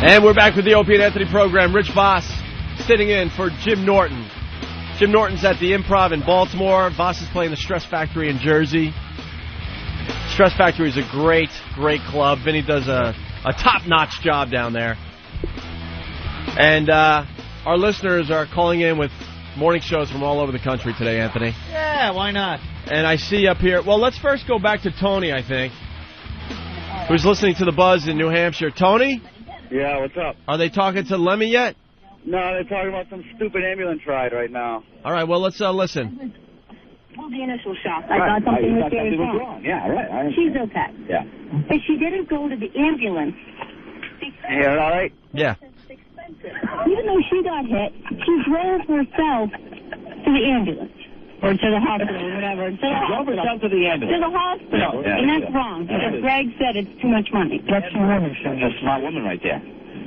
And we're back with the Opie and Anthony program. Rich Voss sitting in for Jim Norton. Jim Norton's at the Improv in Baltimore. Voss is playing the Stress Factory in Jersey. Stress Factory is a great, great club. Vinny does a top-notch job down there. And our listeners are calling in with morning shows from all over the country today, Anthony. Yeah, why not? And I see up here... Well, let's first go back to Tony, I think, who's listening to The Buzz in New Hampshire. Tony? Yeah, what's up? Are they talking to Lemmy yet? No, they're talking about some stupid ambulance ride right now. All right, well, let's listen. Well, the initial shock. I thought something was very wrong. Yeah, right. She's okay. Yeah. But she didn't go to the ambulance. You hear it all right? Yeah. Even though she got hit, she drove herself to the ambulance. Or to the hospital, or whatever. Drove herself to the ambulance. To the hospital. Yeah, and that's wrong, because Greg said it's too much money. That's a woman. That's a smart woman right there.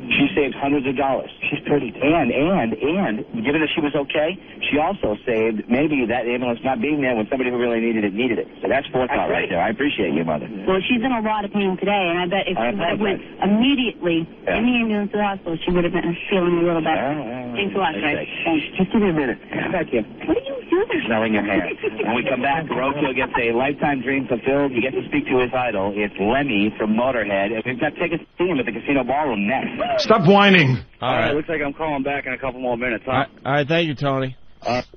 She saved hundreds of dollars. She's pretty. And, given that she was okay, she also saved maybe that ambulance not being there when somebody who really needed it. So that's forethought right there. I appreciate you, Mother. Well, she's in a lot of pain today, and I bet if she would have went immediately in the ambulance to the hospital, she would have been feeling a little better. Thanks a lot, Greg. Thanks. Just give me a minute. Back here. What are you doing? Smelling your hair. When we come back, Rocio gets a lifetime dream fulfilled. You get to speak to his idol. It's Lemmy from Motorhead. And we've got tickets to see him at the Casino Ballroom next. Stop whining. All right. Looks like I'm calling back in a couple more minutes, huh? All right, thank you, Tony.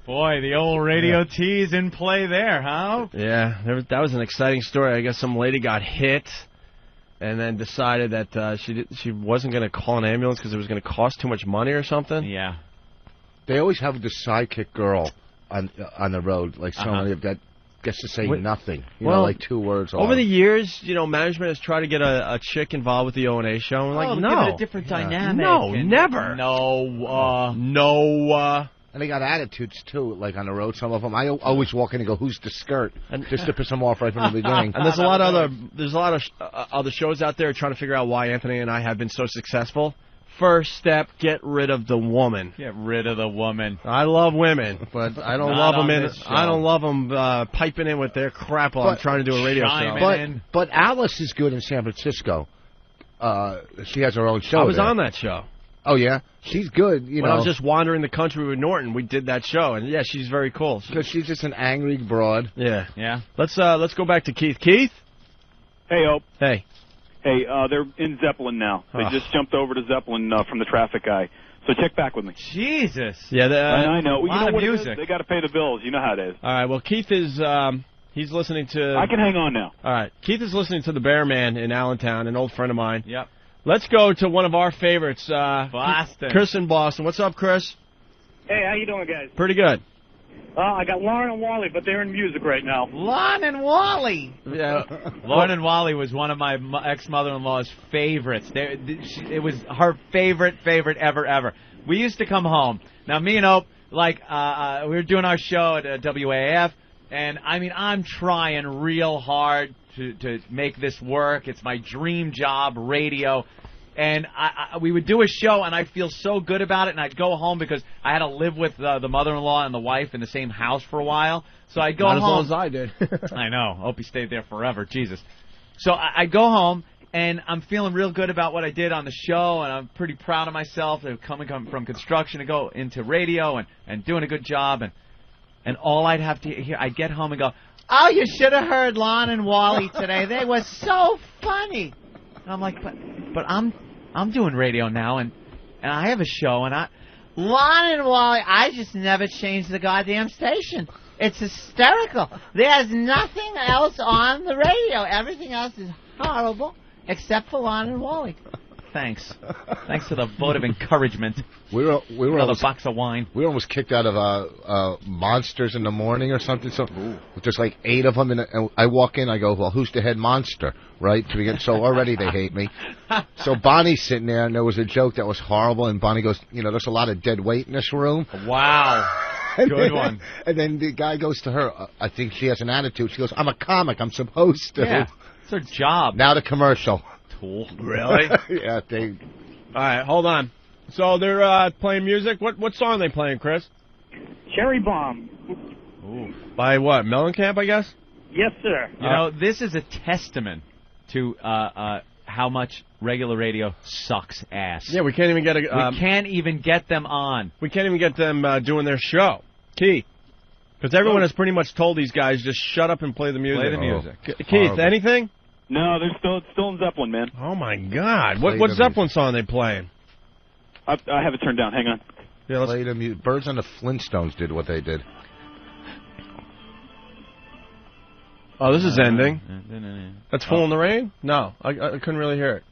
Boy, the old radio tease in play there, huh? Yeah, that was an exciting story. I guess some lady got hit and then decided that she wasn't going to call an ambulance because it was going to cost too much money or something. Yeah. They always have the sidekick girl on the road, like somebody that gets to say nothing. You know, like 2 words. Over the years, management has tried to get a chick involved with the O&A show. And like, no. Give it a different dynamic. No, never. No. And they got attitudes, too, like on the road, some of them. I always walk in and go, who's the skirt? Just to piss them off right from the beginning. And there's a lot of other shows out there trying to figure out why Anthony and I have been so successful. First step, get rid of the woman. Get rid of the woman. I love women, but I don't love them I don't love them piping in with their crap while I'm trying to do a radio show. But Alice is good in San Francisco. She has her own show. I was on that show. Oh yeah, she's good. When I was just wandering the country with Norton, we did that show, and yeah, she's very cool. Because she's just an angry broad. Yeah. Let's go back to Keith. Keith. Hey, Ope. Hey. Hey, they're in Zeppelin now. They just jumped over to Zeppelin from the traffic guy. So check back with me. Jesus. Yeah, I know. Well, you know what music. it is? They got to pay the bills. You know how it is. All right. Well, Keith is he's listening to. I can hang on now. All right. Keith is listening to the Bear Man in Allentown, an old friend of mine. Yep. Let's go to one of our favorites, Boston. Chris in Boston. What's up, Chris? Hey, how you doing, guys? Pretty good. I got Lauren and Wally, but they're in music right now. Lon and Wally. Yeah. Lauren and Wally was one of my ex-mother-in-law's favorites. It was her favorite ever. We used to come home. Now, me and Ope, we were doing our show at WAAF, and, I'm trying real hard to make this work. It's my dream job, radio. And we would do a show, and I'd feel so good about it, and I'd go home because I had to live with the mother-in-law and the wife in the same house for a while. So I'd go home. Not as long as I did. I know. Opie stayed there forever. Jesus. So I'd go home, and I'm feeling real good about what I did on the show, and I'm pretty proud of myself coming from construction to go into radio and doing a good job. And all I'd have to hear, I'd get home and go, oh, you should have heard Lon and Wally today. They were so funny. And I'm like, but I'm doing radio now, and I have a show, and Lon and Wally, I just never changed the goddamn station. It's hysterical. There's nothing else on the radio. Everything else is horrible, except for Lon and Wally. Thanks. Thanks for the vote of encouragement. We were another box of wine. We were almost kicked out of Monsters in the Morning or something. So there's like 8 of them, and I walk in. I go, well, who's the head monster, right? So already they hate me. So Bonnie's sitting there, and there was a joke that was horrible, and Bonnie goes, there's a lot of dead weight in this room. Wow. Good one. And then the guy goes to her. I think she has an attitude. She goes, I'm a comic. I'm supposed to. Yeah, it's her job. Now the commercial. Really? Yeah, All right, hold on. So they're playing music. What song are they playing, Chris? Cherry Bomb. Ooh. By what? Mellencamp, I guess? Yes, sir. This is a testament to how much regular radio sucks ass. Yeah, we can't even get we can't even get them on. We can't even get them doing their show. Keith. Because everyone has pretty much told these guys, just shut up and play the music. Play the music. Keith, anything? No, they're still in Zeppelin, man. Oh, my God. What Zeppelin song are they playing? I have it turned down. Hang on. Yeah, play the music. Birds on the Flintstones did what they did. Oh, this is ending. That's Fool in the Rain? No, I couldn't really hear it.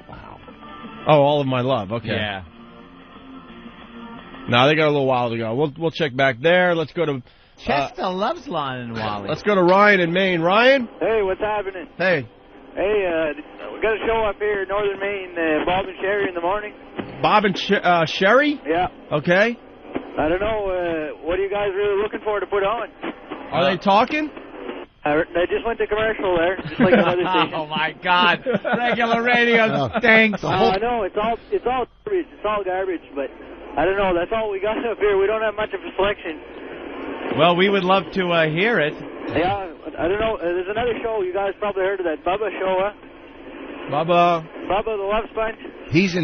Wow. Oh, All of My Love. Okay. Yeah. No, they got a little while to go. We'll check back there. Let's go to... Chester loves Lon and Wally. Let's go to Ryan in Maine. Ryan? Hey, what's happening? Hey. Hey, we got a show up here in northern Maine, Bob and Sherry in the morning. Bob and Sherry? Yeah. Okay. I don't know, what are you guys really looking for to put on? Are they talking? They just went to commercial there, just like another station. Oh, my God. Regular radio stinks. I know, it's all garbage. It's all garbage, but I don't know. That's all we got up here. We don't have much of a selection. Well, we would love to hear it. Yeah, I don't know. There's another show. You guys probably heard of that Bubba show, huh? Bubba the Love Sponge. He's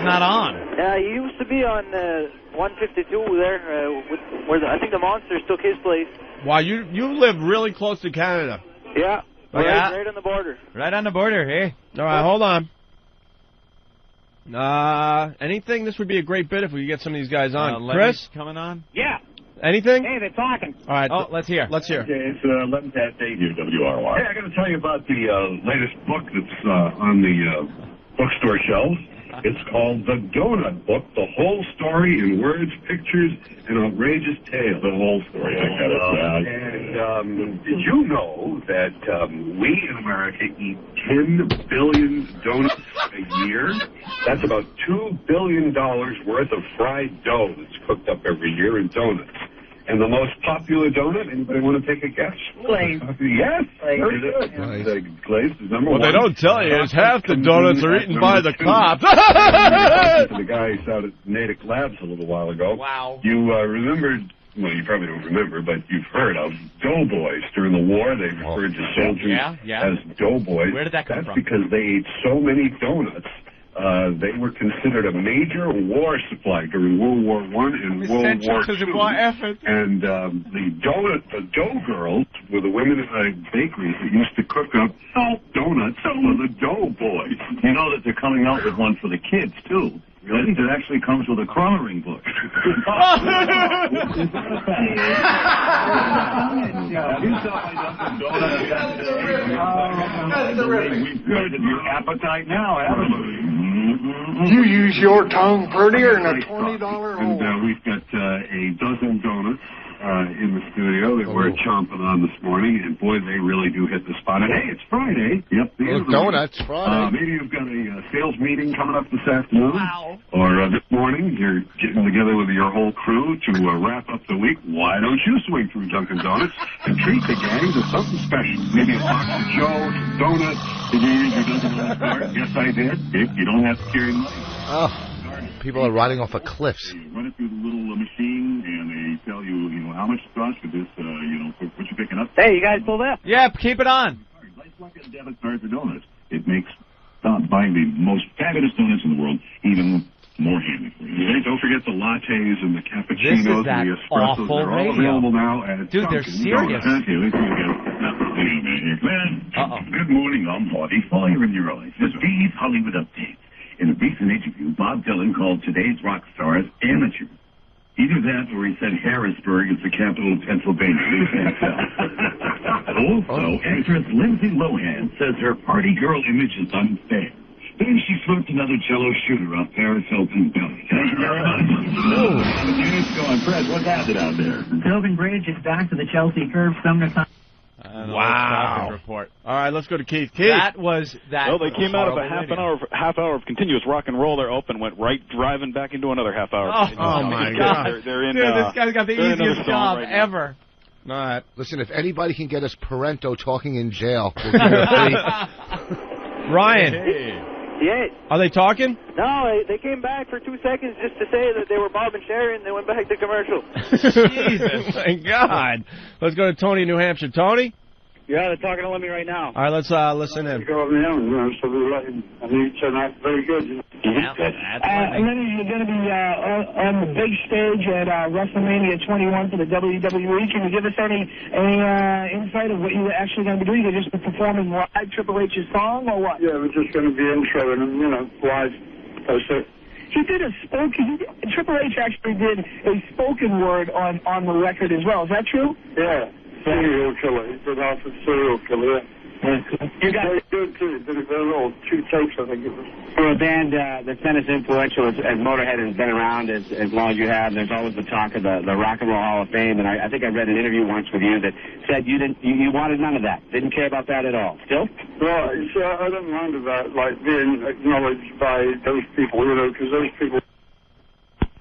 not on. Yeah, he used to be on 152 there, where I think the Monsters took his place. Wow, you live really close to Canada. Yeah, right on the border. Right on the border, hey. All right, hold on. Anything? This would be a great bit if we could get some of these guys on. Chris? Coming on? Yeah. Anything? Hey, they're talking. All right. Oh, let's hear. Let's hear. Okay, it's 11 past 8 here, WRY. Hey, I got to tell you about the latest book that's on the bookstore shelves. It's called The Doughnut Book, the whole story in words, pictures, and outrageous tales. The whole story, I got it. And did you know that we in America eat 10 billion donuts a year? That's about $2 billion worth of fried dough that's cooked up every year in donuts. And the most popular donut, anybody want to take a guess? Glaze. Yes, very good. Glaze is number one. What they don't tell you is half the donuts are eaten by the cops. The guys out at Natick Labs a little while ago. Wow. You remembered, well, you probably don't remember, but you've heard of doughboys. During the war, they referred to soldiers as doughboys. Where did that come from? That's because they ate so many donuts. They were considered a major war supply during World War I and World War II. And the dough girls were the women in the bakeries that used to cook up donuts for the doughboys. You know that they're coming out with one for the kids, too. Really? It actually comes with a coloring book. We've heard of your appetite now, haven't we? You use your tongue prettier than a $20 hole. And we've got a dozen donuts in the studio that we're chomping on this morning, and boy, they really do hit the spot. And hey, it's Friday. Yep. Donuts, Friday. Maybe you've got a sales meeting coming up this afternoon. Wow. Or this morning, you're getting together with your whole crew to wrap up the week. Why don't you swing through Dunkin' Donuts and treat the gang to something special? Maybe a box of Joe, donuts. Did you use your Dunkin' Donuts card? Yes, I did. You don't have to carry money. Oh, people are riding off of cliffs. You run it through the little machine, and they tell you, how much it costs for this, for what you're picking up. Hey, you guys pulled up? Yeah, keep it on. Like a debit card for donuts. It makes buying the most fabulous donuts in the world even more handy for you. And don't forget the lattes and the cappuccinos and the espressos. They're all available now at Dude, they're serious. Okay, let's Good morning, I'm Hardy. Fire in your eyes. The Steve's Hollywood Update. In a recent interview, Bob Dylan called today's rock stars amateurs. Either that or he said Harrisburg is the capital of Pennsylvania. Also, actress Lindsay Lohan says her party girl image is unfair. Then she flipped another Jello shooter off Paris Hilton's belly. Thank you very much. Going, Fred, what's happening out there? The Sylvan Bridge is back to the Chelsea curve summertime. Wow. Report. All right, let's go to Keith. Keith. Well, they came out of a half hour of continuous rock and roll. They're open, went right driving back into another half hour. Oh my God! They're in. Dude, this guy's got the easiest job ever. All right. Listen, if anybody can get us Parento talking in jail, we'll give it a free. Ryan. Hey. Yeah. Are they talking? No, they came back for 2 seconds just to say that they were Bob and Sherry, and they went back to commercial. Jesus, thank God. Let's go to Tony in New Hampshire. Tony? Yeah, they're talking to Lemmy right now. All right, let's listen in. Go over there, so we let him. I mean, he turned out very good. Lemmy, you're going to be on the big stage at WrestleMania 21 for the WWE. Can you give us any insight of what you're actually going to be doing? You're just performing live Triple H's song, or what? Yeah, we're just going to be introing him, live. That's it. He did a spoken. Triple H actually did a spoken word on the record as well. Is that true? Yeah. Serial killer. He did off a serial killer. You got very good too. Did a little 2 tapes, I think it was. For a band that's been as influential as Motorhead has been around as long as you have, there's always the talk of the Rock and Roll Hall of Fame, and I think I read an interview once with you that said you wanted none of that, didn't care about that at all. Still? Well, see, I don't mind about being acknowledged by those people, because those people.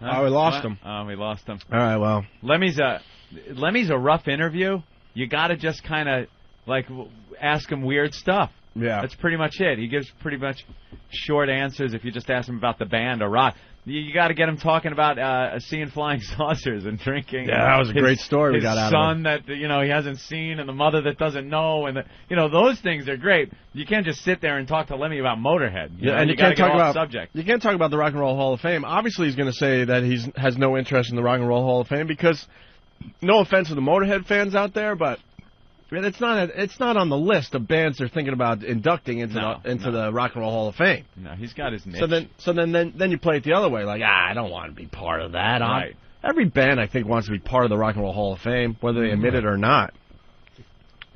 Oh, we lost him. Oh, we lost him. All right, well, Lemmy's a rough interview. You got to just kind of ask him weird stuff. Yeah. That's pretty much it. He gives pretty much short answers if you just ask him about the band or rock. You got to get him talking about seeing flying saucers and drinking. Yeah, that was a great story we got out of him. His son that he hasn't seen and the mother that doesn't know, and those things are great. You can't just sit there and talk to Lemmy about Motorhead. And you can't talk about subject. You can't talk about the Rock and Roll Hall of Fame. Obviously, he's going to say that he has no interest in the Rock and Roll Hall of Fame because, no offense to the Motorhead fans out there, but it's not on the list of bands they're thinking about inducting into the Rock and Roll Hall of Fame. No, he's got his niche. So then you play it the other way, I don't want to be part of that. Right. Every band I think wants to be part of the Rock and Roll Hall of Fame, whether they admit it or not.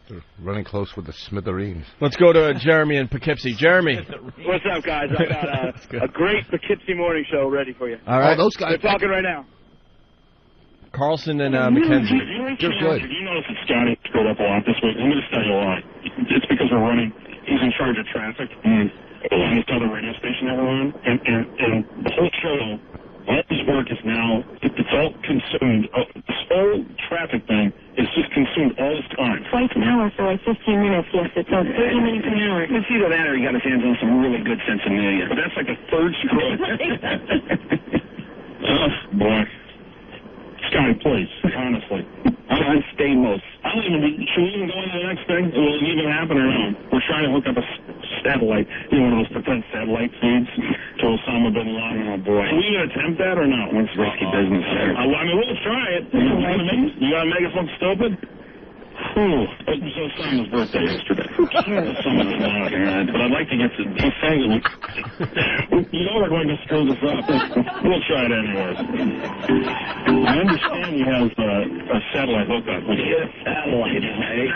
They're running close with the smithereens. Let's go to Jeremy in Poughkeepsie. Jeremy. What's up, guys? I got a great Poughkeepsie morning show ready for you. All right. Those guys. They're talking right now. Carlson and Mackenzie. You're good. You notice that Scotty screwed up a lot this week. I'm going to tell you why. It's because we're running. He's in charge of traffic. On this other radio station that we're on. And the whole show, all this work is now, it's all consumed. This whole traffic thing is just consumed all this time. Twice an hour for 15 minutes, yes. It's 30 minutes an hour. It's either that or you got his hands on some really good sense of million. But that's like a third screw. Oh, boy. Scotty, please, honestly. I'm on Stamos. Should we even go into the next thing? Will it even happen or no? We're trying to hook up a satellite, one of those pretend satellite feeds to Osama Bin Laden. Oh, boy. Can we even attempt that or not? It's risky business, sir. We'll try it. You gotta make us look stupid? It was Osama's birthday yesterday. Osama Bin Laden. But I'd like to get to the thing. We're going to screw this up. We'll try it anyways. I understand he has a satellite hookup. Satellite, eh?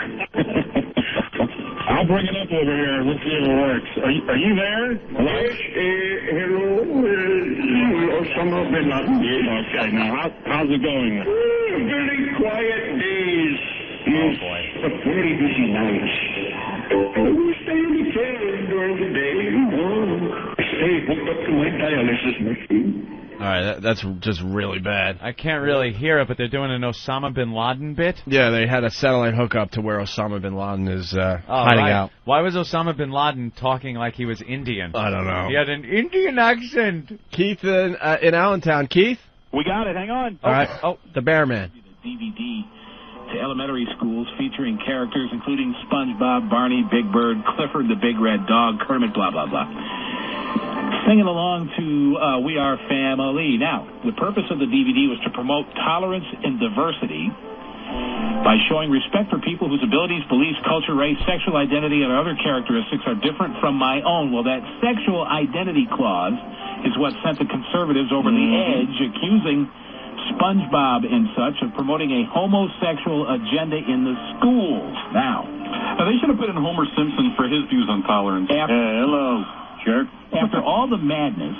I'll bring it up over here. Let's see if it works. Are you there? Hello, Osama Bin Laden. Okay, now how's it going? Very quiet days. Oh, boy. A very busy night. We stay in the train during the day. Stay hooked up to my dialysis machine. All right, that's just really bad. I can't really hear it, but they're doing an Osama Bin Laden bit? Yeah, they had a satellite hookup to where Osama Bin Laden is hiding out. Why was Osama Bin Laden talking like he was Indian? I don't know. He had an Indian accent. Keith in Allentown. Keith? We got it. Hang on. All right. Oh, the Bear Man. DVD to elementary schools featuring characters including SpongeBob, Barney, Big Bird, Clifford the Big Red Dog, Kermit, blah, blah, blah. Singing along to We Are Family. Now, the purpose of the DVD was to promote tolerance and diversity by showing respect for people whose abilities, beliefs, culture, race, sexual identity, and other characteristics are different from my own. Well, that sexual identity clause is what sent the conservatives over the edge, accusing SpongeBob and such of promoting a homosexual agenda in the schools. Now, they should have put in Homer Simpson for his views on tolerance. Hello, jerk. After all the madness,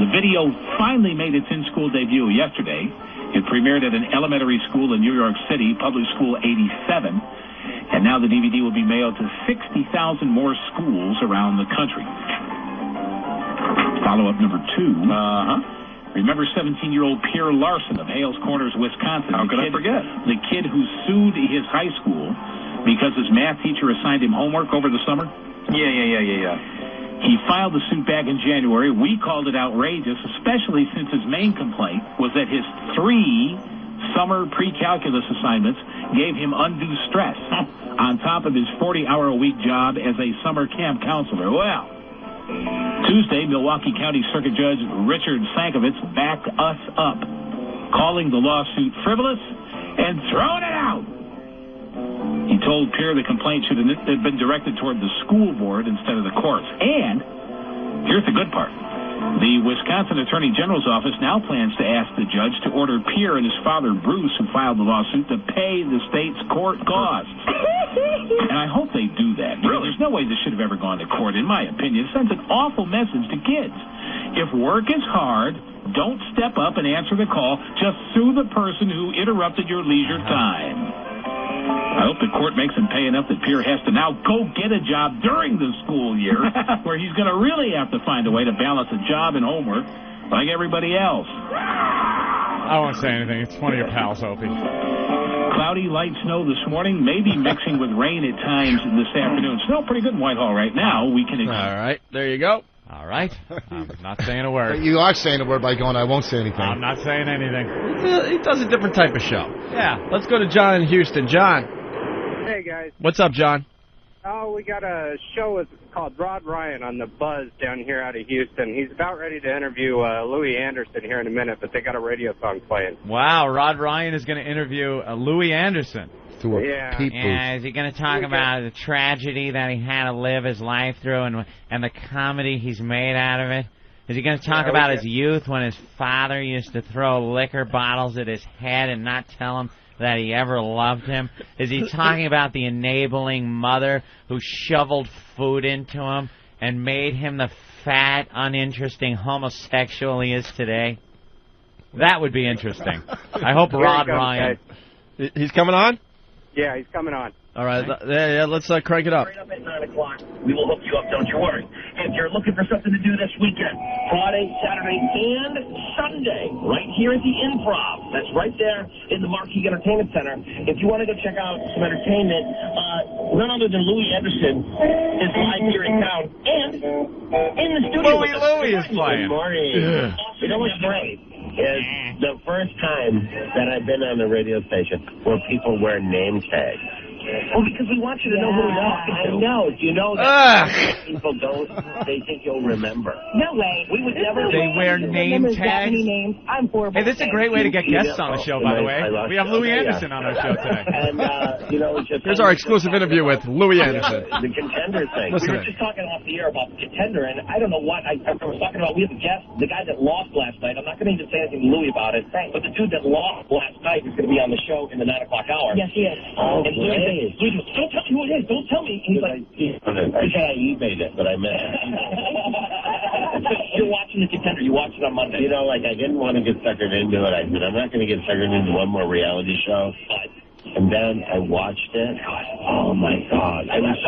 the video finally made its in-school debut yesterday. It premiered at an elementary school in New York City, Public School 87, and now the DVD will be mailed to 60,000 more schools around the country. Follow-up number 2. Remember 17-year-old Pierre Larson of Hales Corners, Wisconsin? How could I forget? The kid who sued his high school because his math teacher assigned him homework over the summer? Yeah. He filed the suit back in January. We called it outrageous, especially since his main complaint was that his 3 summer pre-calculus assignments gave him undue stress. on top of his 40-hour-a-week job as a summer camp counselor. Well, Tuesday, Milwaukee County Circuit Judge Richard Sankovitz backed us up, calling the lawsuit frivolous and throwing it out. He told Pierre the complaint should have been directed toward the school board instead of the courts. And here's the good part. The Wisconsin Attorney General's office now plans to ask the judge to order Pierre and his father, Bruce, who filed the lawsuit, to pay the state's court costs. And I hope they do that. Because there's no way this should have ever gone to court, in my opinion. It sends an awful message to kids. If work is hard, don't step up and answer the call. Just sue the person who interrupted your leisure time. I hope the court makes him pay enough that Pierre has to now go get a job during the school year, where he's going to really have to find a way to balance a job and homework like everybody else. I won't say anything. It's one of your pals, Opie. Cloudy, light snow this morning, maybe mixing with rain at times this afternoon. Snow pretty good in Whitehall right now. We can. All right, there you go. All right. I'm not saying a word. You are saying a word by going, I won't say anything. I'm not saying anything. He does a different type of show. Yeah. Let's go to John in Houston. John. Hey, guys. What's up, John? Oh, we got a show called Rod Ryan on the Buzz down here out of Houston. He's about ready to interview Louis Anderson here in a minute, but they got a radio song playing. Wow, Rod Ryan is going to interview Louis Anderson. Yeah, is he going to talk about the tragedy that he had to live his life through and the comedy he's made out of it? Is he going to talk about his youth when his father used to throw liquor bottles at his head and not tell him that he ever loved him? Is he talking about the enabling mother who shoveled food into him and made him the fat, uninteresting homosexual he is today? That would be interesting. I hope Rod Ryan... He's coming on? Yeah, he's coming on. All right, let's crank it up. Right up at 9 o'clock. We will hook you up, don't you worry. If you're looking for something to do this weekend, Friday, Saturday, and Sunday, right here at the Improv. That's right there in the Marquee Entertainment Center. If you want to go check out some entertainment, none other than Louis Anderson is live here in town. And in the studio. Louis is playing. Good morning. Yeah. You know what's great? Is the first time that I've been on a radio station where people wear name tags. Well, because we want you to know who we are. I know. Do you know that people don't? They think you'll remember. No way. We would never. They wear name tags. I'm horrible. Hey, this is a great way to get guests on the show, by the way. We have Louis Anderson on our show today. And, you know, here's our exclusive interview with Louis Anderson. The Contender thing. Listen we were just talking off the air about the Contender, and I don't know what. I was talking about, we have a guest, the guy that lost last night. I'm not going to even say anything to Louis about it, but the dude that lost last night is going to be on the show in the 9 o'clock hour. Yes, he is. Oh, and Louis goes, don't tell me who it is. Don't tell me. He's like, I said I eBayed it, but I meant You're watching the Contender. You watch it on Monday. You know, like, I didn't want to get suckered into it. I said, I'm not going to get suckered into one more reality show. And then I watched it. Oh, my God. I was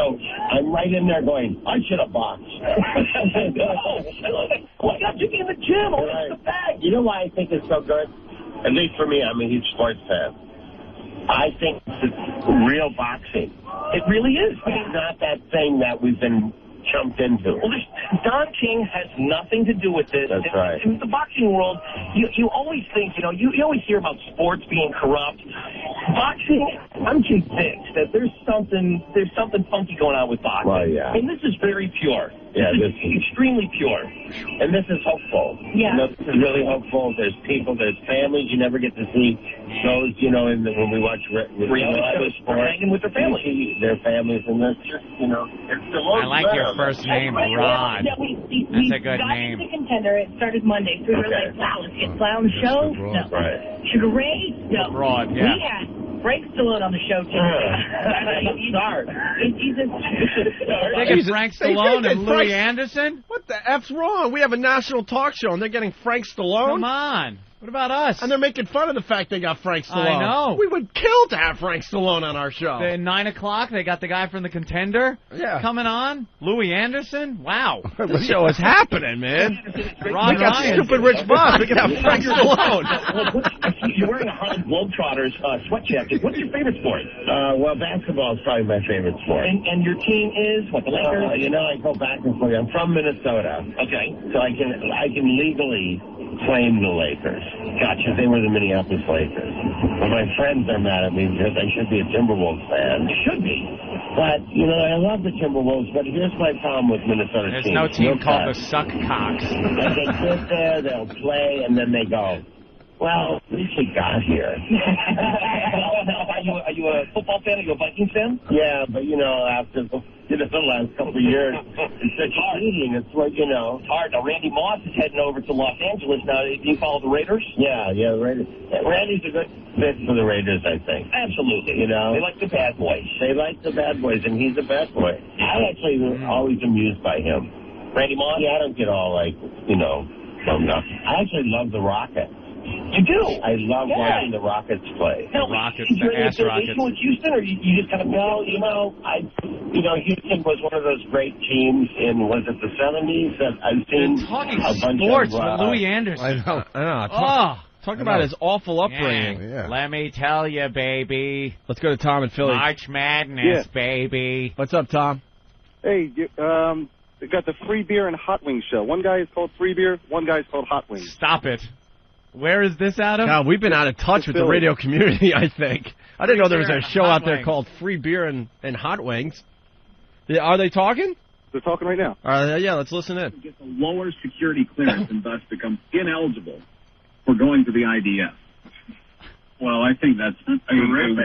I'm right in there going, I should have boxed. Oh, my God, you be in the gym. Oh, that's the bag. You know why I think it's so good? At least for me, I'm a huge sports fan. I think it's real boxing. It really is. It's not that thing that we've been jumped into. Well, Don King has nothing to do with this. That's right. In the boxing world, you always think, you always hear about sports being corrupt. Boxing, I'm convinced that there's something funky going on with boxing. Well, yeah. And this is very pure. Yeah, this is extremely pure. And this is hopeful. Yeah. This is really hopeful. There's people, there's families you never get to see. Those, when we watch reality sports, hanging with their families. Their families, and that's just, I like your first name, Rod. Yeah, that's a good name. The Contender. It started Monday. So we were like, wow, let's get Fly on the show. No. Right. Sugar Ray. No. Rod, yeah. We had Frank Stallone on the show, too. They get Frank Stallone and Louis Anderson? What the F's wrong? We have a national talk show, and they're getting Frank Stallone? Come on. What about us? And they're making fun of the fact they got Frank Stallone. I know. We would kill to have Frank Stallone on our show. At 9 o'clock, they got the guy from the Contender coming on. Louis Anderson. Wow. The show is happening, man. Rod we got Ryan. Stupid Rich Boss. We can have Frank Stallone. You're wearing a Harlem Globetrotters sweat jacket. What's your favorite sport? Well, basketball is probably my favorite sport. And your team is what? The Lakers? I go back and forth. I'm from Minnesota. Okay. So I can legally claim the Lakers. Gotcha. They were the Minneapolis Lakers. But my friends are mad at me because I should be a Timberwolves fan. You should be. But, you know, I love the Timberwolves, but here's my problem with Minnesota There's teams. no team called the Suck Cocks. Like they sit there, they'll play, and then they go, well, at least we got here. Are you a football fan? Are you a Vikings fan? Yeah, but, you know, after the last couple of years, it's such a cheating. It's like, you know. It's hard. Now, Randy Moss is heading over to Los Angeles now. Do you follow the Raiders? Yeah, the Raiders. Randy's a good fit for the Raiders, I think. Absolutely. You know? They like the bad boys. They like the bad boys, and he's a bad boy. I actually always amused by him. Randy Moss? Yeah, I don't get all, like, you know, bummed up. I actually love the Rockets. You do? I love watching the Rockets play. Now, Rockets, is there the any ass Rockets. affiliation with Houston, or you just kind of Houston was one of those great teams in, was it the 70s? That I've seen They're talking a bunch sports of, with Louis Anderson. I know. Talk Oh. about his awful upbringing. Yeah. Let me tell you, baby. Let's go to Tom in Philly. March Madness, baby. What's up, Tom? Hey, they got the Free Beer and Hotwings show. One guy is called Free Beer, one guy is called Hot Wings. Stop it. Where is this out of? God, we've been out of touch with the radio community, I think. I didn't know there was a show out there Wings. called Free Beer and Hot Wings. Are they talking? They're talking right now. Yeah, let's listen in. Get the lower security clearance and thus become ineligible for going to the IDF. Well, I think that's a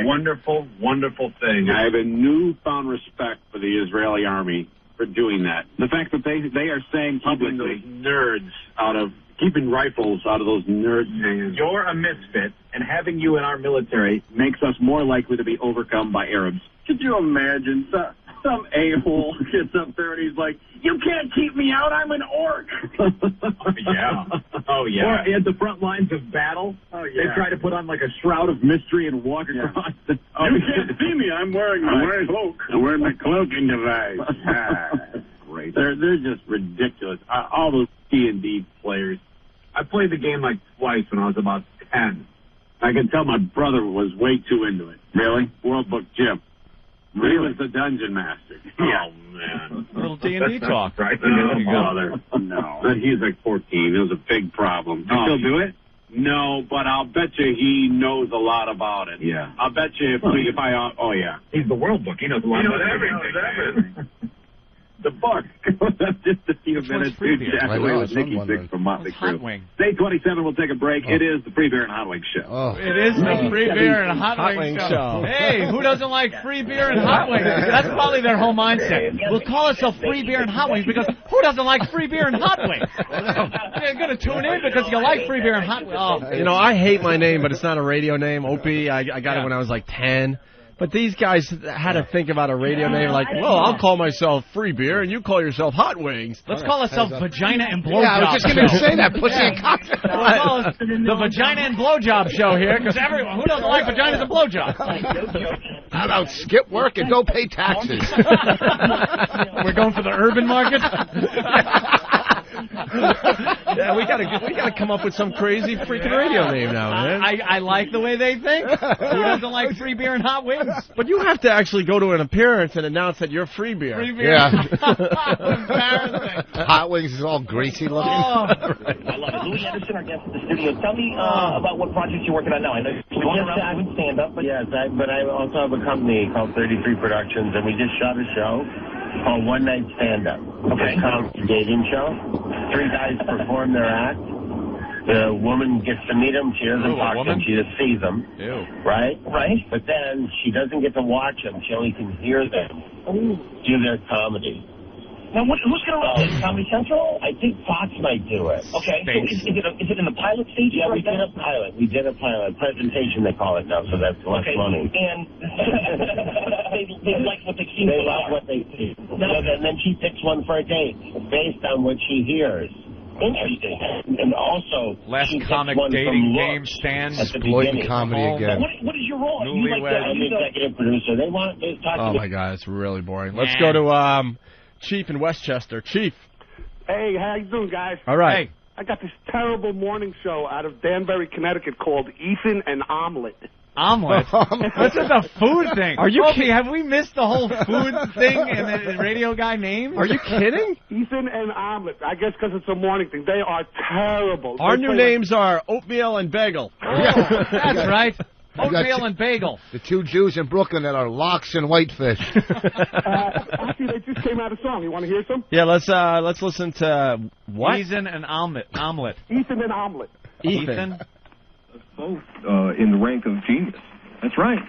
wonderful, wonderful thing. I have a newfound respect for the Israeli army for doing that. The fact that they are saying publicly keeping rifles out of those nerds' hands. You're a misfit, and having you in our military makes us more likely to be overcome by Arabs. Could you imagine some a-hole gets up there and he's like, "You can't keep me out, I'm an orc." Yeah. Oh, yeah. Or at the front lines of battle, they try to put on like a shroud of mystery and walk across the... You can't see me, I'm wearing my cloak. I'm wearing my cloaking device. Great. They're just ridiculous. All those D&D players. I played the game like twice when I was about 10. I could tell my brother was way too into it. Really? World Book Jim. He was the dungeon master. Yeah. Oh, man. Little D&D talk. Right? No. But he's like 14. It was a big problem. You still do it? No, but I'll bet you he knows a lot about it. Yeah. I'll bet you oh, yeah. He's the World Book. He knows a lot about everything. The book. Just a few minutes. Chat away with Nikki Six from Motley Crue. Day 27, we'll take a break. It is the Free Beer and Hot Wings show. It is the Free Beer and Hot Wings show. Hey, who doesn't like free beer and hot wings? That's probably their whole mindset. We'll call ourselves Free Beer and Hot Wings because who doesn't like free beer and hot wings? You're going to tune in because you like free beer and hot wings. Oh. You know, I hate my name, but it's not a radio name. Opie, I got it when I was like 10. But these guys had to think about a radio name like, well, I'll call myself Free Beer and you call yourself Hot Wings. Let's call ourselves Vagina and Blowjob. Yeah, I was just going to say that. Pussy and cock. We'll call us the Vagina and Blowjob show here because everyone, who doesn't like vaginas and blowjobs? How about skip work and don't pay taxes? We're going for the urban market? Yeah, we gotta come up with some crazy freaking radio name now, man. I like the way they think. Who doesn't like free beer and hot wings? But you have to actually go to an appearance and announce that you're free beer. Free beer. Yeah. Embarrassing. Hot Wings is all greasy looking. I love it. Louis Anderson, our guest in the studio. Tell me about what projects you're working on now. I know you're going around doing stand-up. But yes, but I also have a company called 33 Productions, and we just shot a show called One Night Stand-Up. Okay. It's a dating show. 3 guys perform their act. The woman gets to meet them. She doesn't talk to them. She just sees them. Ew. Right? Right. But then she doesn't get to watch them. She only can hear them do their comedy. Now, who's going to run this? Comedy Central? I think Fox might do it. Okay. So is it in the pilot stage? Yeah, we did a pilot. We did a pilot. Presentation, they call it now, so that's less money. And they like what they see. They like what they see. And then she picks one for a date based on what she hears. Interesting. And also, last she comic picks one dating from game looks stands. at the Exploiting beginning. comedy again. What is your role? Newlywed. I'm the executive producer. They talk Oh to my God, it's really boring. Let's go to Chief in Westchester. Chief. Hey, how you doing, guys? All right. Hey. I got this terrible morning show out of Danbury, Connecticut called Ethan and Omelet. Omelet? What's with the food thing? Are you Opie, have we missed the whole food thing and the radio guy name? Are you kidding? Ethan and Omelet. I guess because it's a morning thing. They are terrible. Our new names are Oatmeal and Bagel. Oh, that's right. Oatmeal and Bagel. The two Jews in Brooklyn that are lox and whitefish. Actually, they just came out a song. You want to hear some? Yeah, let's listen to what? Ethan and Omelet. Ethan and Omelet. Ethan. Both in the rank of genius. That's right.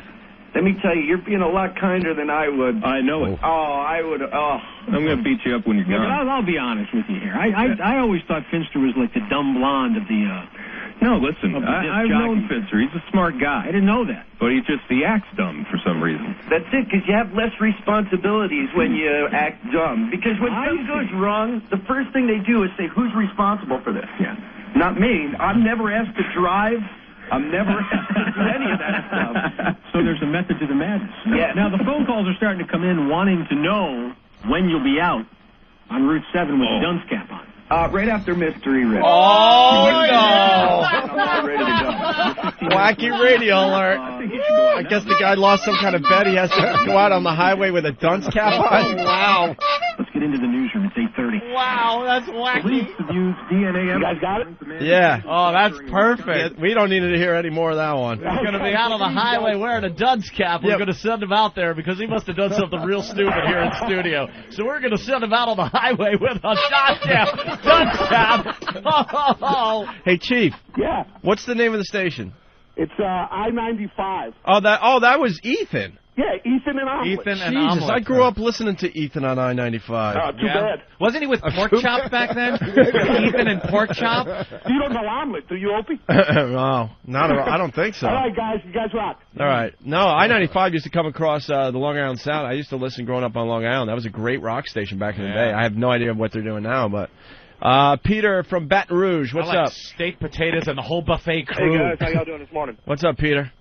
Let me tell you, you're being a lot kinder than I would. I know it. Oh, I would. Oh, I'm going to beat you up when you're gone. I'll be honest with you here. I always thought Finster was like the dumb blonde of the. No, listen, I've known Finster. He's a smart guy. I didn't know that. But he acts dumb for some reason. That's it, because you have less responsibilities when you act dumb. Because when something goes wrong, the first thing they do is say, who's responsible for this? Yeah. Not me. I'm never asked to drive. I'm never asked to do any of that stuff. So there's a method to the madness. Yeah. Now, the phone calls are starting to come in wanting to know when you'll be out on Route 7 with the dunce cap on. Right after Mystery Rick. Oh, no! I'm all ready to go. Wacky radio alert. I guess the guy lost some kind of bet. He has to go out on the highway with a dunce cap on. Wow. Let's get into the newsroom. It's 8:30. Wow, that's wacky. Police have used DNA evidence. You guys got it? Yeah. Oh, that's perfect. We don't need to hear any more of that one. He's going to be out on the highway wearing a dunce cap. We're going to send him out there because he must have done something real stupid here in studio. So we're going to send him out on the highway with a dunce cap. Oh. Hey, Chief. Yeah. What's the name of the station? It's I-95. Oh, that was Ethan. Yeah, Ethan and Omelet. Ethan and Jesus, Omelet. I grew up listening to Ethan on I-95. Too bad. Wasn't he with Pork Chop back then? Ethan and Pork Chop? You don't know Omelet, do you, Opie? No, not at all. I don't think so. All right, guys. You guys rock. All right. No, I-95 used to come across the Long Island Sound. I used to listen growing up on Long Island. That was a great rock station back in the day. I have no idea what they're doing now, but... Peter from Baton Rouge, what's up? Steak, potatoes, and the whole buffet crew. Hey, guys. How y'all doing this morning? What's up, Peter?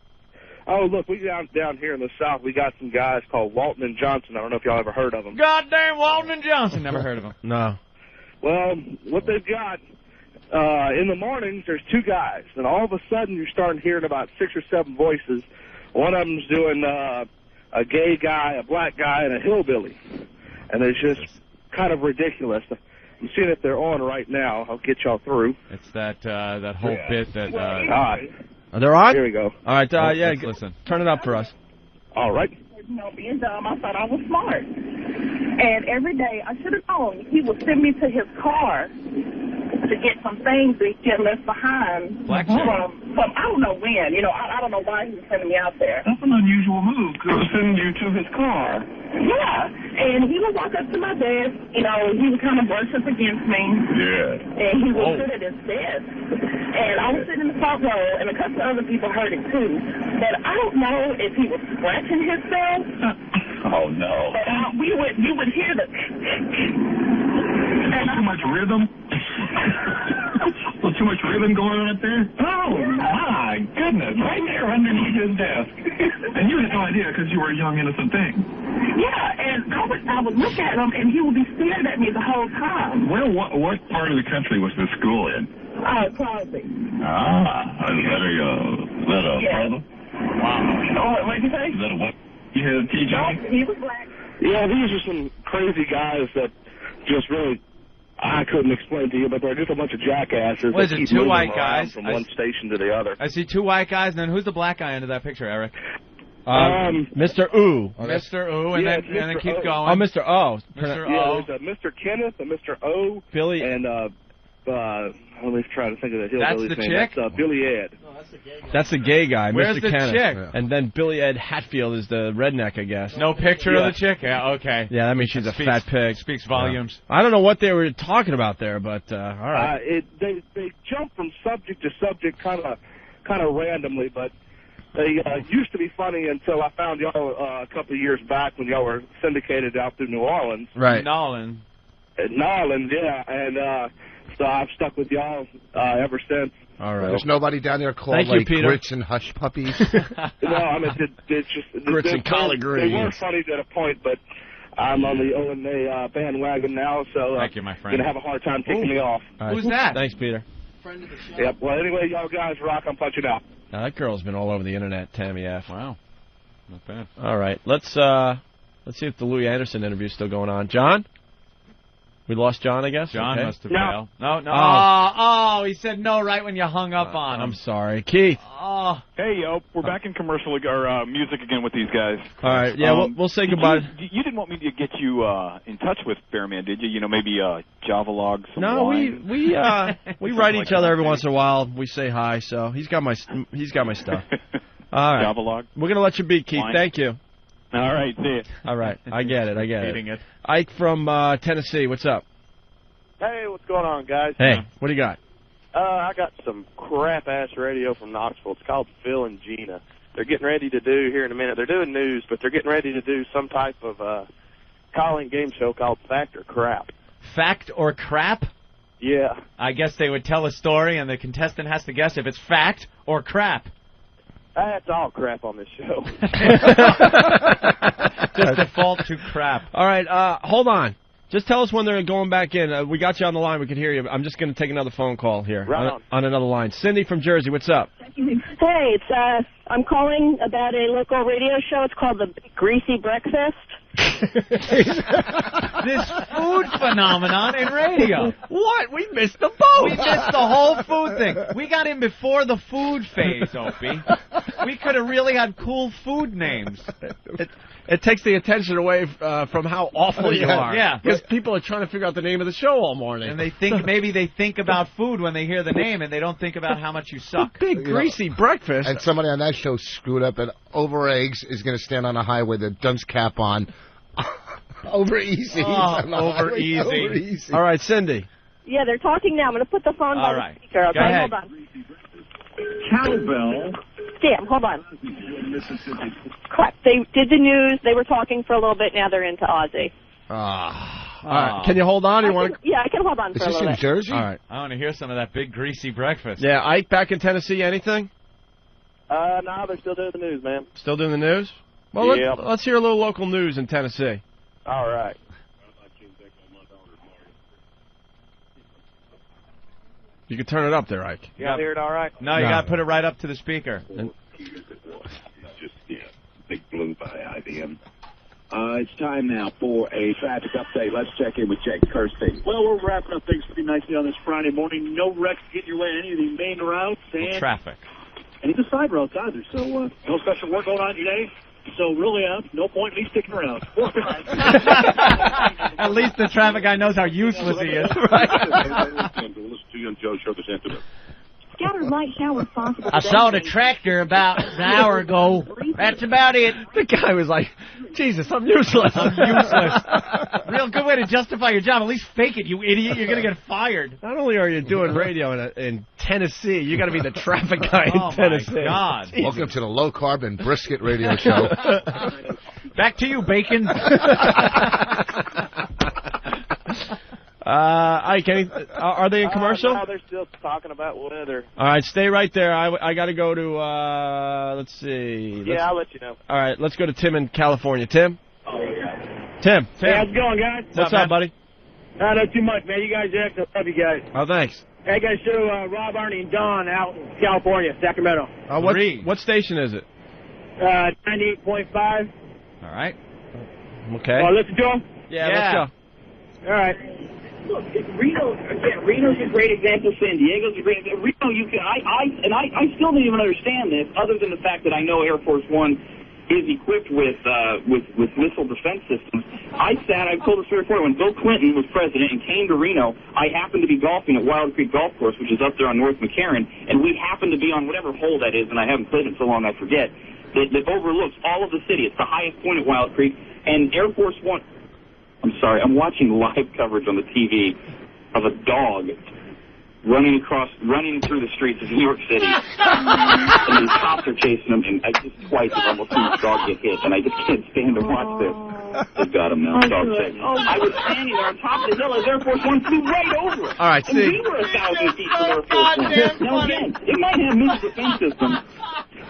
Oh, look, we down here in the South, we got some guys called Walton and Johnson. I don't know if y'all ever heard of them. Goddamn Walton and Johnson. Never heard of them. No. Well, what they've got, in the mornings, there's two guys. And all of a sudden, you're starting hearing about 6 or 7 voices. One of them's doing a gay guy, a black guy, and a hillbilly. And it's just kind of ridiculous. I'm seeing if they're on right now. I'll get y'all through. It's that whole bit that... Are they on? Here we go. All right, let's listen. Turn it up for us. All right. Being dumb, I thought I was smart. And every day, I should have known, he would send me to his car to get some things that he had left behind from I don't know when. You know, I don't know why he was sending me out there. That's an unusual move. Send you to his car. Yeah, and he would walk up to my desk. You know, he would kind of brush up against me. Yeah. And he would sit at his desk. And I was sitting in the front row, and a couple of other people heard it too. But I don't know if he was scratching himself. Oh, no. But you would hear the... Too much rhythm? Too much rhythm going on up there? Oh, my goodness. Right there underneath his desk. And you had no idea because you were a young, innocent thing. Yeah, and I would look at him, and he would be staring at me the whole time. Well, what part of the country was this school in? Crosby. Little brother? Wow. Oh, what did you say? Little what? You had T. John? He was black. Yeah, these are some crazy guys that just really... I couldn't explain to you, but they're just a bunch of jackasses. What is that it, keep two moving white around guys? From one station to the other. I see 2 white guys, and then who's the black guy under that picture, Eric? Mr. O. Mr. O, and then keep going. Oh, Mr. O. Mr. Yeah, O. there's a Mr. Kenneth, a Mr. O, Billy, and let me try to think of the hillbilly's name. Chick? That's Billy Ed. That's the gay guy. Where's Mr. the Kenneth. chick? Yeah. And then Billy Ed Hatfield is the redneck, I guess. No picture of the chick? Yeah, okay. Yeah, that means she's a fat pig. Speaks volumes. Yeah. I don't know what they were talking about there, but all right. They jump from subject to subject kind of randomly, but they used to be funny until I found y'all a couple of years back when y'all were syndicated out through New Orleans. Right. New Orleans, yeah, and so I've stuck with y'all ever since. All right. There's nobody down there called Grits and Hush Puppies? No, I mean, it's just... Grits and collard greens. They were funny at a point, but I'm on the O&A bandwagon now, so thank you, my friend. Going to have a hard time kicking me off. Who's that? Thanks, Peter. Friend of the show. Yep, well, anyway, y'all guys rock. I'm punching out. Now, that girl's been all over the internet, Tammy F. Wow. Not bad. All right. Let's see if the Louis Anderson interview's still going on. John? We lost John, I guess? John okay. must have failed. No. Oh, he said no right when you hung up on him. I'm sorry. Keith? Oh. Hey, we're back in commercial or music again with these guys. All right. Yeah, we'll say goodbye. You didn't want me to get you in touch with Bearman, did you? You know, maybe Java-log, some No, wine. we write each other every once in a while. We say hi, so he's got my stuff. All right. Java-log. We're going to let you be, Keith. Wine. Thank you. All right, see ya. All right. I get it. Hating it. Ike from Tennessee, what's up? Hey, what's going on, guys? Hey, what do you got? I got some crap-ass radio from Knoxville. It's called Phil and Gina. They're getting ready to do, here in a minute, they're doing news, but they're getting ready to do some type of call-in game show called Fact or Crap. Fact or crap? Yeah. I guess they would tell a story, and the contestant has to guess if it's fact or crap. That's all crap on this show. Just default to crap. All right, hold on. Just tell us when they're going back in. We got you on the line. We can hear you. I'm just going to take another phone call here on another line. Cindy from Jersey, what's up? Hey, I'm calling about a local radio show. It's called the Greasy Breakfast. This food phenomenon in radio. What? We missed the boat. We missed the whole food thing. We got in before the food phase, Opie. We could have really had cool food names. It takes the attention away from how awful you are. Yeah. Because people are trying to figure out the name of the show all morning. And they think maybe they think about food when they hear the name, and they don't think about how much you suck. Big greasy breakfast. And somebody on that show screwed up, and Over Eggs is going to stand on a highway with a dunce cap on. Over easy. Over easy. All right, Cindy. Yeah, they're talking now. I'm going to put the phone by the speaker. Okay, Go ahead. hold on. Cowbell. Damn, hold on. Crap, they did the news. They were talking for a little bit. Now they're into Aussie. All right. Can you hold on? Yeah, I can hold on for a little bit. Is this in Jersey? All right. I want to hear some of that big greasy breakfast. Yeah, Ike back in Tennessee, anything? No, they're still doing the news, man. Still doing the news? Well, Yeah. let's hear a little local news in Tennessee. All right. You can turn it up there, Ike. You hear it all right? No, you got to put it right up to the speaker. Big Blue by IBM. It's time now for a traffic update. Let's check in with Jake Kirsty. Well, we're wrapping up things pretty nicely on this Friday morning. No wrecks getting your way on any of the main routes. And traffic. Any of the side roads either. So, no special work going on today. So, really, no point in me sticking around. At least the traffic guy knows how useless he is. We'll listen to you on Joe's show this afternoon. Scattered light showers possible. I saw the tractor about an hour ago. That's about it. The guy was like, Jesus, I'm useless. I'm useless. Real good way to justify your job. At least fake it, you idiot. You're going to get fired. Not only are you doing radio in Tennessee, you got to be the traffic guy in Tennessee. Oh, my God. Jesus. Welcome to the low-carb and brisket radio show. Back to you, Bacon. Ike, are they in commercial? No, they're still talking about weather. All right, stay right there. I got to go to, let's see. I'll let you know. All right, let's go to Tim in California. Tim? Tim. Hey, how's it going, guys? What's up, buddy? Not too much, man. You guys are excellent. Love you guys. Oh, thanks. Hey, guys, show Rob, Arnie, and Don out in California, Sacramento. What station is it? 98.5. All right. Okay. Listen to them? Yeah, let's go. All right. Look, Reno's a great example. San Diego's a great example. Reno, I still don't even understand this, other than the fact that I know Air Force One is equipped with missile defense systems. I've told the story before, when Bill Clinton was president and came to Reno, I happened to be golfing at Wild Creek Golf Course, which is up there on North McCarran, and we happened to be on whatever hole that is, and I haven't played it so long I forget, that overlooks all of the city. It's the highest point at Wild Creek, and Air Force One... I'm sorry, I'm watching live coverage on the TV of a dog running through the streets of New York City, and the cops are chasing him, and twice I've almost seen this dog get hit, and I just can't stand to watch this. They've got him now. Dog safe. I was standing there on top of the hill as Air Force One flew right over it. All right, and we were 1,000 feet from Air Force One. Now again, it might have missile defense systems.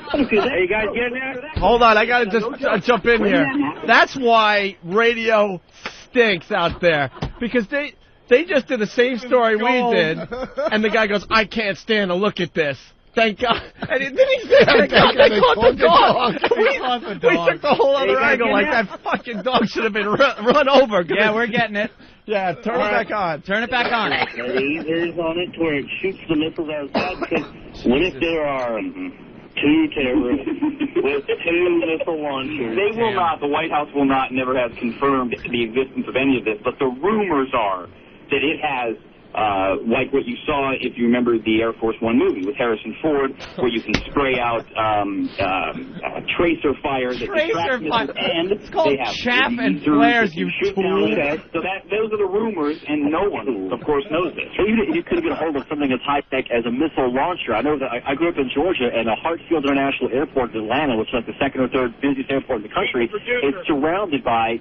Hey, you guys getting that? Hold on, I got to just jump in here. That's why radio stinks out there, because they just did the same story we did, and the guy goes, I can't stand to look at this. thank God. And then he said, thank God they caught the dog. We took the whole other angle, like that fucking dog should have been run over. Yeah, we're getting it. Yeah, turn it back on. Turn it back on. Lasers on it to where it shoots the missiles outside. Because what if there are 2 terrorists with 2 missile launchers? They will not, the White House will not, never has confirmed the existence of any of this, but the rumors are that it has, like what you saw, if you remember the Air Force One movie with Harrison Ford, where you can spray out tracer fire that distracts missiles, and it's called they have chaff and flares, you tool. So those are the rumors, and no one, of course, knows this. So even if you couldn't get a hold of something as high-tech as a missile launcher, I know that I grew up in Georgia, and Hartsfield International Airport in Atlanta, which is like the 2nd or 3rd busiest airport in the country, is surrounded by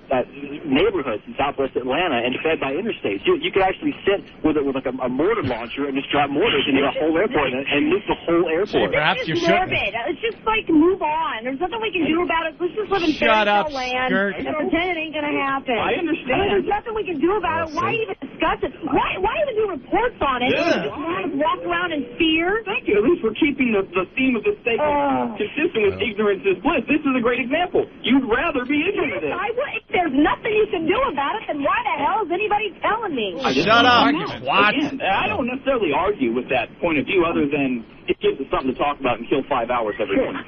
neighborhoods in southwest Atlanta and fed by interstates. You could actually sit with like a mortar launcher and just drop mortars into the whole airport and nuke the whole airport. Perhaps you should. It's just like move on. There's nothing we can do about it. Let's just live in fairy tale land and pretend it ain't gonna happen. I understand. There's nothing we can do about it. Why even discuss it? Why even do reports on it? Yeah. Just want to walk around in fear. Thank you. At least we're keeping the theme of this segment consistent with ignorance is bliss. This is a great example. You'd rather be ignorant of this. If there's nothing you can do about it, then why the hell is anybody telling me? Shut up, you twat. Again, I don't necessarily argue with that point of view other than it gives us something to talk about and kill 5 hours every morning.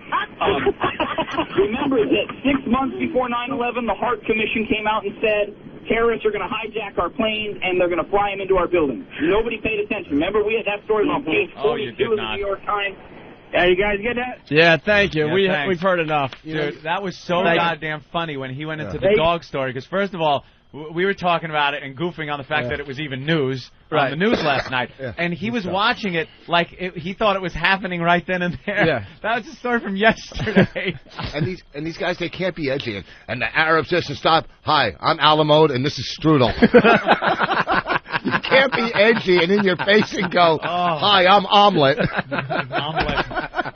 Remember that 6 months before 9/11, the Hart Commission came out and said terrorists are going to hijack our planes and they're going to fly them into our buildings. Nobody paid attention. Remember, we had that story on page 42 of the New York Times. Yeah, you guys get that? Yeah, thank you. Yeah, we've heard enough. Dude, that was so goddamn funny when he went into the dog story, because first of all, we were talking about it and goofing on the fact that it was even news on the news last night. And he was watching it like he thought it was happening right then and there. Yeah. That was a story from yesterday. and these guys, they can't be edgy. And the Arabs just stop. Hi, I'm Alamode, and this is Strudel. You can't be edgy and in your face and go, hi, I'm Omelet. Omelet.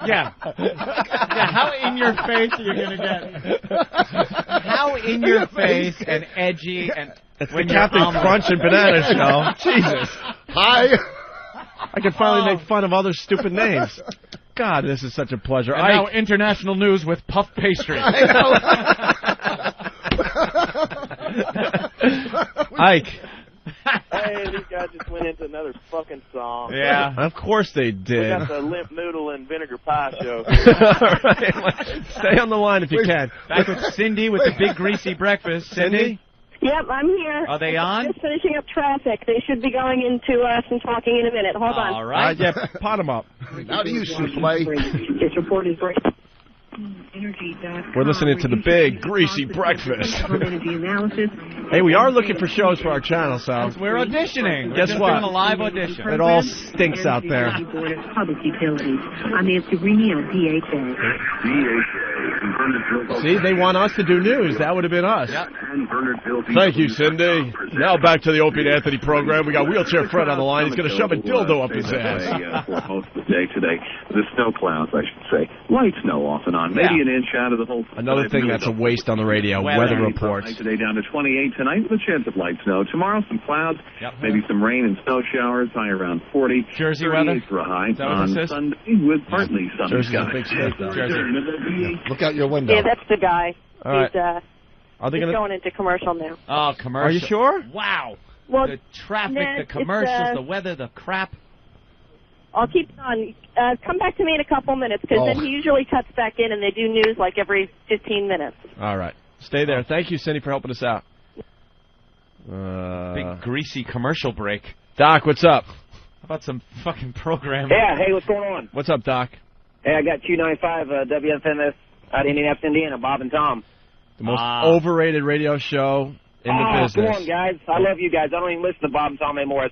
Yeah. Yeah, how in your face are you going to get? How in your face and edgy and it's when the Captain Crunch and Banana Show. Jesus. Hi. I can finally make fun of other stupid names. God, this is such a pleasure. And now international news with puff pastry. Ike. Hey, these guys just went into another fucking song. Yeah, of course they did. We got the limp noodle and vinegar pie show. All right, stay on the line if you can. Back with Cindy with the big greasy breakfast. Cindy? Yep, I'm here. Are they on? Just finishing up traffic. They should be going into us and talking in a minute. Hold on. All right. Yeah, pot them up. How do you souffle? This report is great. We're listening to the big greasy breakfast. Hey, we are looking for shows for our channel, so we're auditioning. Guess what? We're doing a live audition. It all stinks out there. Public utilities. I'm Nancy Rini on DHA. See, they want us to do news. That would have been us. Yep. Thank you, Cindy. Now back to the Opie and Anthony program. We got Wheelchair Fred on the line. He's going to shove a dildo up his ass. For most of the day today, the snow clouds, I should say, light snow off and on, maybe an inch out of the whole. Another thing that's a waste on the radio. Weather reports. Today down to 28 tonight with a chance of light snow. Tomorrow some clouds, maybe some rain and snow showers. High around 40. Jersey weather for a high on Sunday with partly sunny Jersey's skies. a big state, though. Jersey. Look out your window. Yeah, that's the guy. All right. He's going into commercial now. Oh, commercial. Are you sure? Wow. Well, the traffic, the commercials, the weather, the crap. I'll keep it on. Come back to me in a couple minutes, because then he usually cuts back in and they do news like every 15 minutes. All right. Stay there. Thank you, Cindy, for helping us out. Big greasy commercial break. Doc, what's up? How about some fucking program? Yeah, hey, what's going on? What's up, Doc? Hey, I got Q95 WFMS out of Indianapolis, Indiana, Bob and Tom. The most overrated radio show in the business. Come on, guys. I love you guys. I don't even listen to Bob and Tom anymore.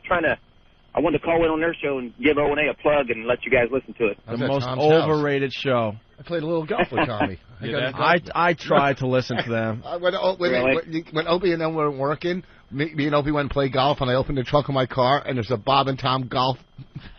I wanted to call in on their show and give O&A a plug and let you guys listen to it. The most overrated show. I played a little golf with Tommy. I tried to listen to them. When Opie and them weren't working, me and Opie went and played golf, and I opened the trunk of my car, and there's a Bob and Tom golf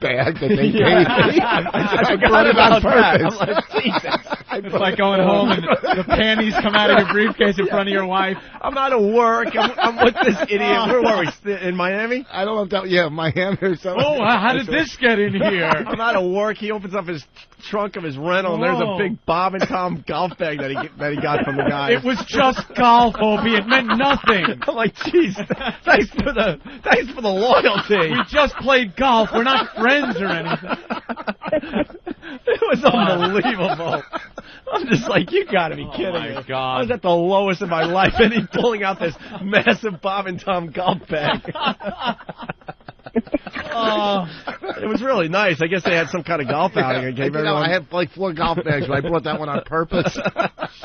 bag that they gave me. I forgot about that. I'm like, Jesus. It's like going home and the panties come out of your briefcase in front of your wife. I'm not at work. I'm with this idiot. Where were we? In Miami? I don't know. Yeah, Miami or something. Oh, how did this get in here? I'm not at work. He opens up his trunk of his rental, and there's a big Bob and Tom golf bag that he got from the guy. It was just golf, Opie. It meant nothing. I'm like, jeez, thanks for the loyalty. We just played golf. We're not friends or anything. It was unbelievable. I'm just like, you gotta be kidding me. My God. I was at the lowest of my life, and he's pulling out this massive Bob and Tom golf bag. It was really nice. I guess they had some kind of golf outing. I had like 4 golf bags, but I brought that one on purpose.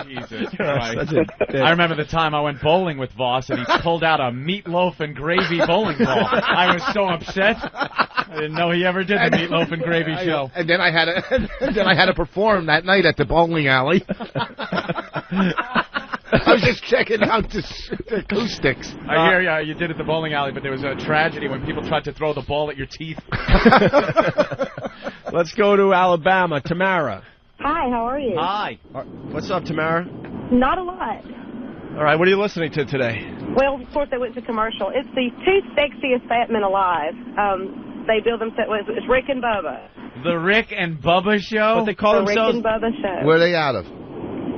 Jesus Christ. I remember the time I went bowling with Voss, and he pulled out a meatloaf and gravy bowling ball. I was so upset. I didn't know he ever did the meatloaf and gravy show. And then I had to perform that night at the bowling alley. I was just checking out the acoustics. I hear you did at the bowling alley, but there was a tragedy when people tried to throw the ball at your teeth. Let's go to Alabama. Tamara. Hi, how are you? Hi. What's up, Tamara? Not a lot. All right, what are you listening to today? Well, of course, they went to commercial. It's the 2 sexiest fat men alive. They build themselves. It's Rick and Bubba. The Rick and Bubba show? What they call themselves? Rick and Bubba show. Where are they out of?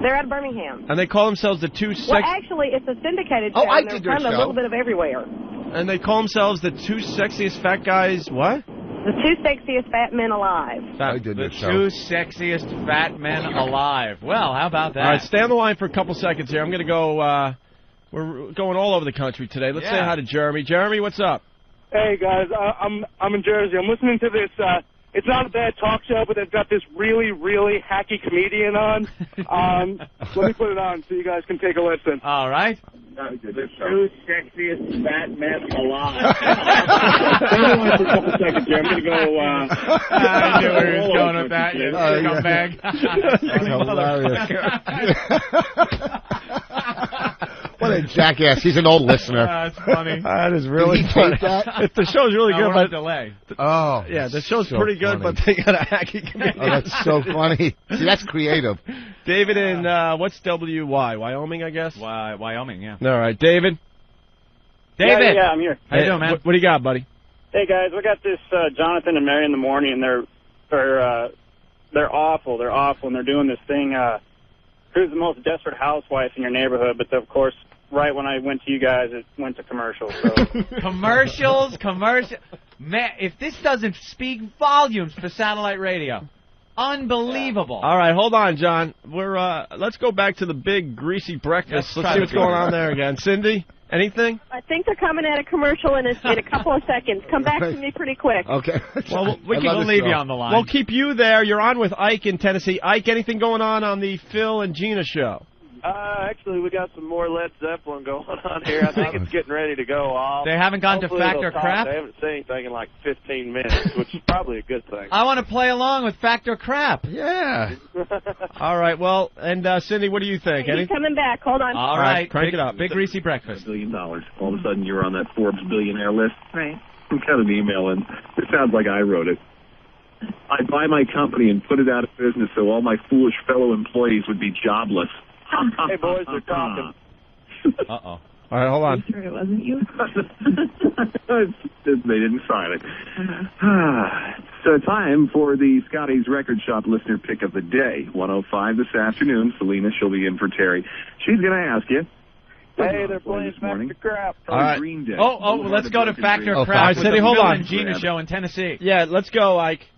They're out of Birmingham. And they call themselves the 2 Well, actually, it's a syndicated show. I and did they're their from a show. little bit of everywhere. And they call themselves the 2 sexiest fat guys, what? The 2 sexiest fat men alive. I did The their show. 2 sexiest fat men alive. Well, how about that? All right, stay on the line for a couple seconds here. I'm going to go, we're going all over the country today. Let's say hi to Jeremy. Jeremy, what's up? Hey, guys, I'm in Jersey. I'm listening to this, it's not a bad talk show, but they've got this really, really hacky comedian on. Let me put it on so you guys can take a listen. All right. The 2 sexiest fat men alive. Hold on for a couple seconds here. I'm going to go... I knew where he was going with that, you scumbag. What a jackass. He's an old listener. That's funny. That is really Did he funny. take that? If the show's really good, We're but on delay. Oh. yeah, the show's so pretty good, funny. but they got a hacky comedian. Oh, that's so funny. See, that's creative. David in, what's WY? Wyoming, I guess? Wyoming, yeah. All right, David. Yeah, I'm here. How you doing, man? What do you got, buddy? Hey guys, we got this Jonathan and Mary in the morning, and they're awful. They're awful, and they're doing this thing. Who's the most desperate housewife in your neighborhood? But of course, right when I went to you guys, it went to commercials. So. Commercials. Man, if this doesn't speak volumes for satellite radio, unbelievable. All right, hold on, John. Let's go back to the big greasy breakfast. Let's see what's going on there again. Cindy, anything? I think they're coming at a commercial in a couple of seconds. Come back to me pretty quick. Okay. Well, we can leave you on the line. We'll keep you there. You're on with Ike in Tennessee. Ike, anything going on the Phil and Gina show? Actually, we got some more Led Zeppelin going on here. I think it's getting ready to go off. They haven't gone Hopefully to Factor it'll Crap? They haven't said anything in like 15 minutes, which is probably a good thing. I want to play along with Factor Crap. Yeah. All right, well, and Cindy, what do you think? He's coming back. Hold on. All right, crank it up. Big greasy breakfast. $1 billion. All of a sudden, you're on that Forbes billionaire list. Right. I got an email, and it sounds like I wrote it. I'd buy my company and put it out of business so all my foolish fellow employees would be jobless. Hey, boys, they're talking. Uh-oh. All right, hold on. Sure it wasn't you? They didn't sign it. So time for the Scotty's Record Shop listener pick of the day. 1:05 this afternoon. Selena, she'll be in for Terry. She's going to ask you. Hey, they're playing Factor Crap. All right. Green Day. Let's go to Factor Oh, Crap with Cindy, the hold Phil on. and Gina show in Tennessee. Yeah, let's go, Ike.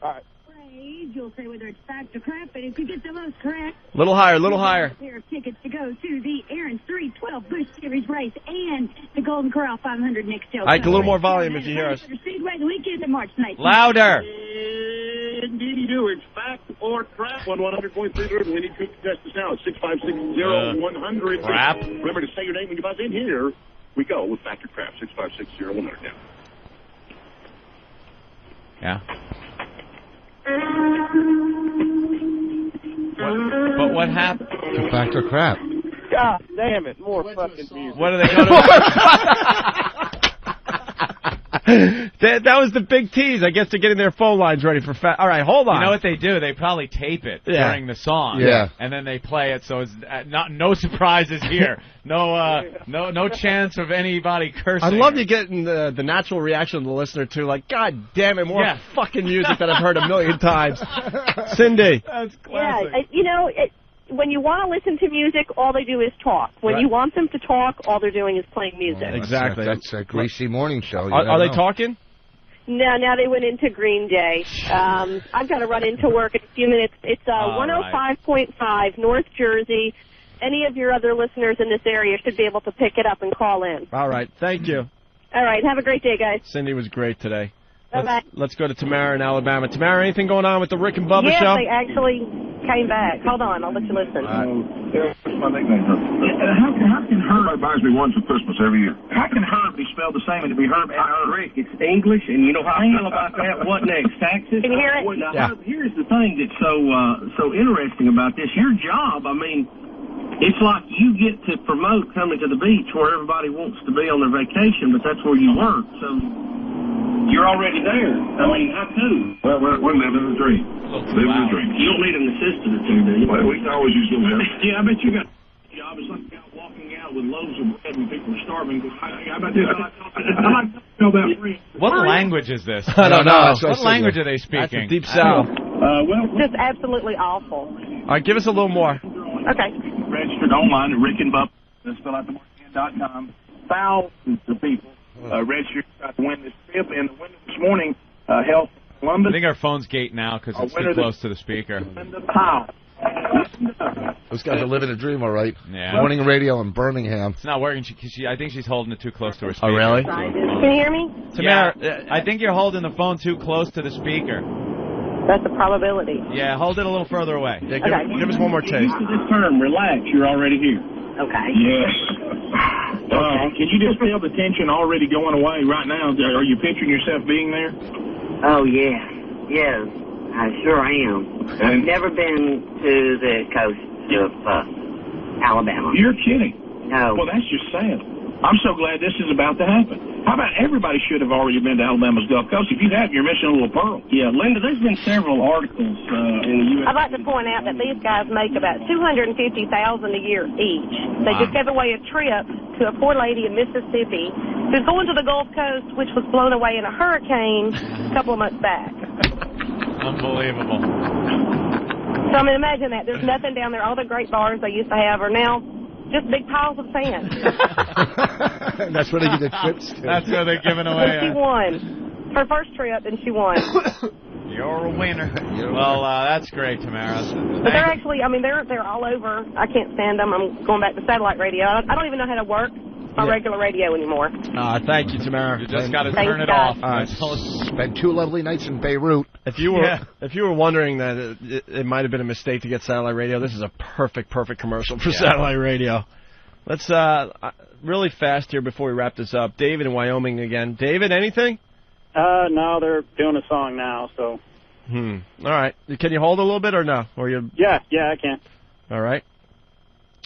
All right. You'll say whether it's fact or crap, but if you get the most correct, Little higher, little higher. a pair of tickets to go to the Aaron's 312 Bush Series race and the Golden Corral 500 next show. Ike, a little more volume if you hear us. Speedway the weekend of March 19th. Louder. Indeed you do. It's fact or crap on 100.3. We need to test this out. 6560100. Crap. Remember to say your name when you buzz in. Here we go with Fact or Crap. 6560100 now. Yeah. But what happened? Fact or crap? God damn it, more fucking music. What do they go to? That was the big tease. I guess they're getting their phone lines ready for All right, hold on. You know what they do? They probably tape it during the song. Yeah. And then they play it, so it's no surprises here. No chance of anybody cursing. I love you getting the natural reaction of the listener, too. Like, God damn it, more fucking music that I've heard a million times. Cindy. That's classic. Yeah, when you want to listen to music, all they do is talk. When you want them to talk, all they're doing is playing music. Exactly. That's a greasy morning show. Are they talking? No, now they went into Green Day. I've got to run into work in a few minutes. It's 105.5 North Jersey. Any of your other listeners in this area should be able to pick it up and call in. All right. Thank you. All right. Have a great day, guys. Cindy was great today. Bye-bye. Let's go to Tamara in Alabama. Tamara, anything going on with the Rick and Bubba show? Yes, they actually came back. Hold on. I'll let you listen. My nickname. How can Herb buys me one for Christmas every year? How can Herb be spelled the same and to be Herb and Herb? Rick, it's English, and you know how I feel about that. What next? Taxes? Can you hear it? Now, Herb, here's the thing that's so interesting about this. Your job, I mean, it's like you get to promote coming to the beach where everybody wants to be on their vacation, but that's where you work. So you're already there. I mean, how cool? Well, we're living the dream. Living the dream. You don't need an assistant or two, do you? Well, we can always use them. Yeah, I bet you got a job. It's like a guy walking out with loaves of bread and people are starving. I bet this. I like to know about free. What language is this? I don't know. What language are they speaking? That's the Deep South. Just absolutely awful. All right, give us a little more. Okay. Registered online at Rick and Bubba. Spell out the.com. Thousands of people registered to win this trip, and the winner this morning held Columbus. I think our phone's gate now because it's too close to the speaker. Those guys are living a dream, all right. Yeah. Morning radio in Birmingham. It's not working. I think she's holding it too close to her speaker. Oh, really? Can you hear me? Tamara, I think you're holding the phone too close to the speaker. That's a probability. Yeah, hold it a little further away. Yeah, give us one more taste. This term, relax, you're already here. Okay. Yes. Can you just feel the tension already going away right now? Are you picturing yourself being there? Oh, yeah. Yes, I sure am. I've never been to the coast of Alabama. You're kidding. No. Well, that's just sad. I'm so glad this is about to happen. How about everybody should have already been to Alabama's Gulf Coast? If you have, you're missing a little pearl. Yeah, Linda, there's been several articles in the U.S. I'd like to point out that these guys make about $250,000 a year each. They just gave away a trip to a poor lady in Mississippi who's going to the Gulf Coast, which was blown away in a hurricane a couple of months back. Unbelievable. So, I mean, imagine that. There's nothing down there. All the great bars they used to have are now just big piles of sand. That's where they get the trips to. That's where they're giving away. She won. Her first trip, and she won. You're a winner. Well, that's great, Tamara. But they're actually, I mean, they're all over. I can't stand them. I'm going back to satellite radio. I don't even know how to work my regular radio anymore. Thank you, Tamara. You just got to turn it off. Spent 2 lovely nights in Beirut. If you were wondering that it might have been a mistake to get satellite radio, this is a perfect commercial for satellite radio. Let's really fast here before we wrap this up. David in Wyoming again. David, anything? No, they're doing a song now, so. All right. Can you hold a little bit or no? Or you? Yeah, I can. All right.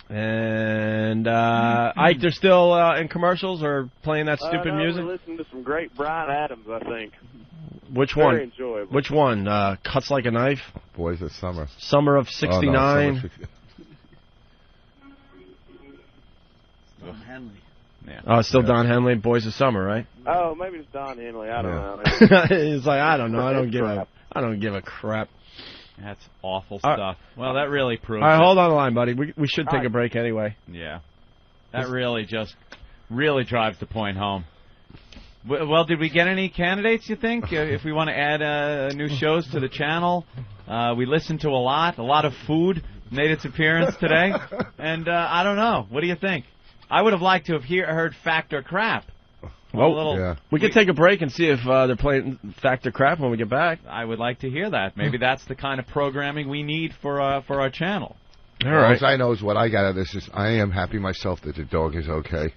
And Ike, they're still in commercials or playing that stupid music? We're listening to some great Bryan Adams, I think. Which one? Very enjoyable. Which one? Cuts Like a Knife? Boys of Summer. Summer of '69. Don Henley. Yeah. Oh, it's still Don Henley, Boys of Summer, right? Oh, maybe it's Don Henley. I don't know. He's like, I don't know. I don't give a crap. That's awful stuff. Well, that really proves. All right, it. hold on the line, buddy. We should take a break anyway. Yeah, that really drives the point home. Well, did we get any candidates, you think? If we want to add new shows to the channel, we listened to a lot of food made its appearance today, and I don't know. What do you think? I would have liked to have heard Fact or Crap. Well, we could take a break and see if they're playing Fact or Crap when we get back. I would like to hear that. Maybe that's the kind of programming we need for our channel. All right. All I know is what I got out of this is I am happy myself that the dog is okay.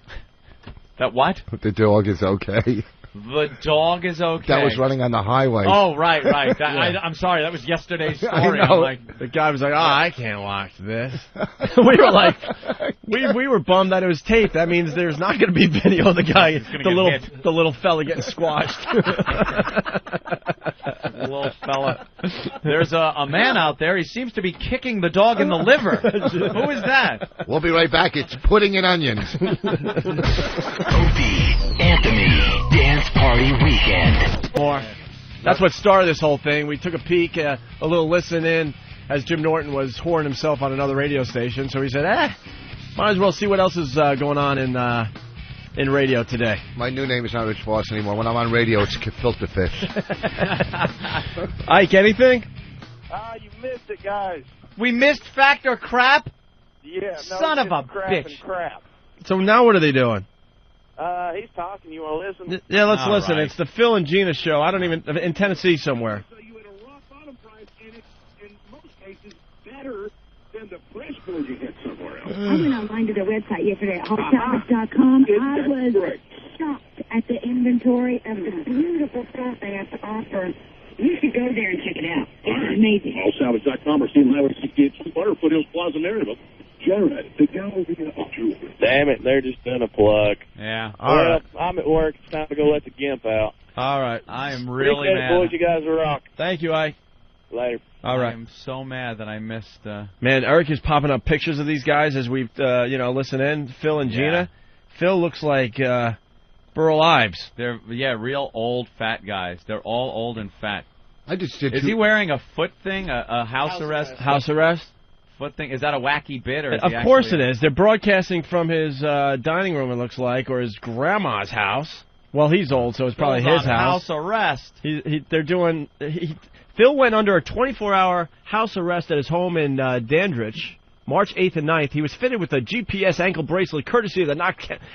That what? The dog is okay. The dog is okay. That was running on the highway. Oh, right. Yeah. I'm sorry, that was yesterday's story. I know. I'm like, the guy was like, I can't watch this. We were like, we were bummed that it was taped. That means there's not going to be video of the guy, the little fella getting squashed. Little fella. There's a man out there. He seems to be kicking the dog in the liver. Who is that? We'll be right back. It's Pudding and Onions. Opie, Anthony, Dance Party Weekend. More. That's what started this whole thing. We took a peek, a little listen in, as Jim Norton was whoring himself on another radio station. So he said, might as well see what else is going on in radio today. My new name is not Rich Voss anymore. When I'm on radio, it's Filter Fish. Ike, anything? You missed it, guys. We missed Fact or Crap? Yeah. No, Son of a crap bitch. And crap. So now what are they doing? He's talking. You want to listen? Yeah, let's listen. Right. It's the Phil and Gina show. I don't even... In Tennessee somewhere. So you had a rock bottom price, and it's, in most cases, better than the fresh food you get somewhere else. I went online to their website yesterday at housewife.com. I was shocked at the inventory of the beautiful stuff they have to offer. You should go there and check it out. It's amazing. Housewife.com or Stephen Highway 68 Butter, Foothills Plaza, Maryville. Generate the gallery of jewelry. Damn it, they're just doing a plug. Yeah. All right. I'm at work. It's time to go let the gimp out. All right. I am really Appreciate mad. it, boys. You guys are rock. Thank you, Ike. Later. All right. I'm so mad that I missed... Man, Eric is popping up pictures of these guys as we, listen in. Phil and Gina. Phil looks like Burl Ives. They're, real old fat guys. They're all old and fat. I just did. Is he wearing a foot thing? A house arrest? House arrest? Foot thing? Is that a wacky bit? Or is Of he course actually... it is. They're broadcasting from his dining room, it looks like, or his grandma's house. Well, he's old, so it's probably his house. House arrest. They're doing... Phil went under a 24-hour house arrest at his home in Dandridge, March 8th and 9th. He was fitted with a GPS ankle bracelet courtesy of the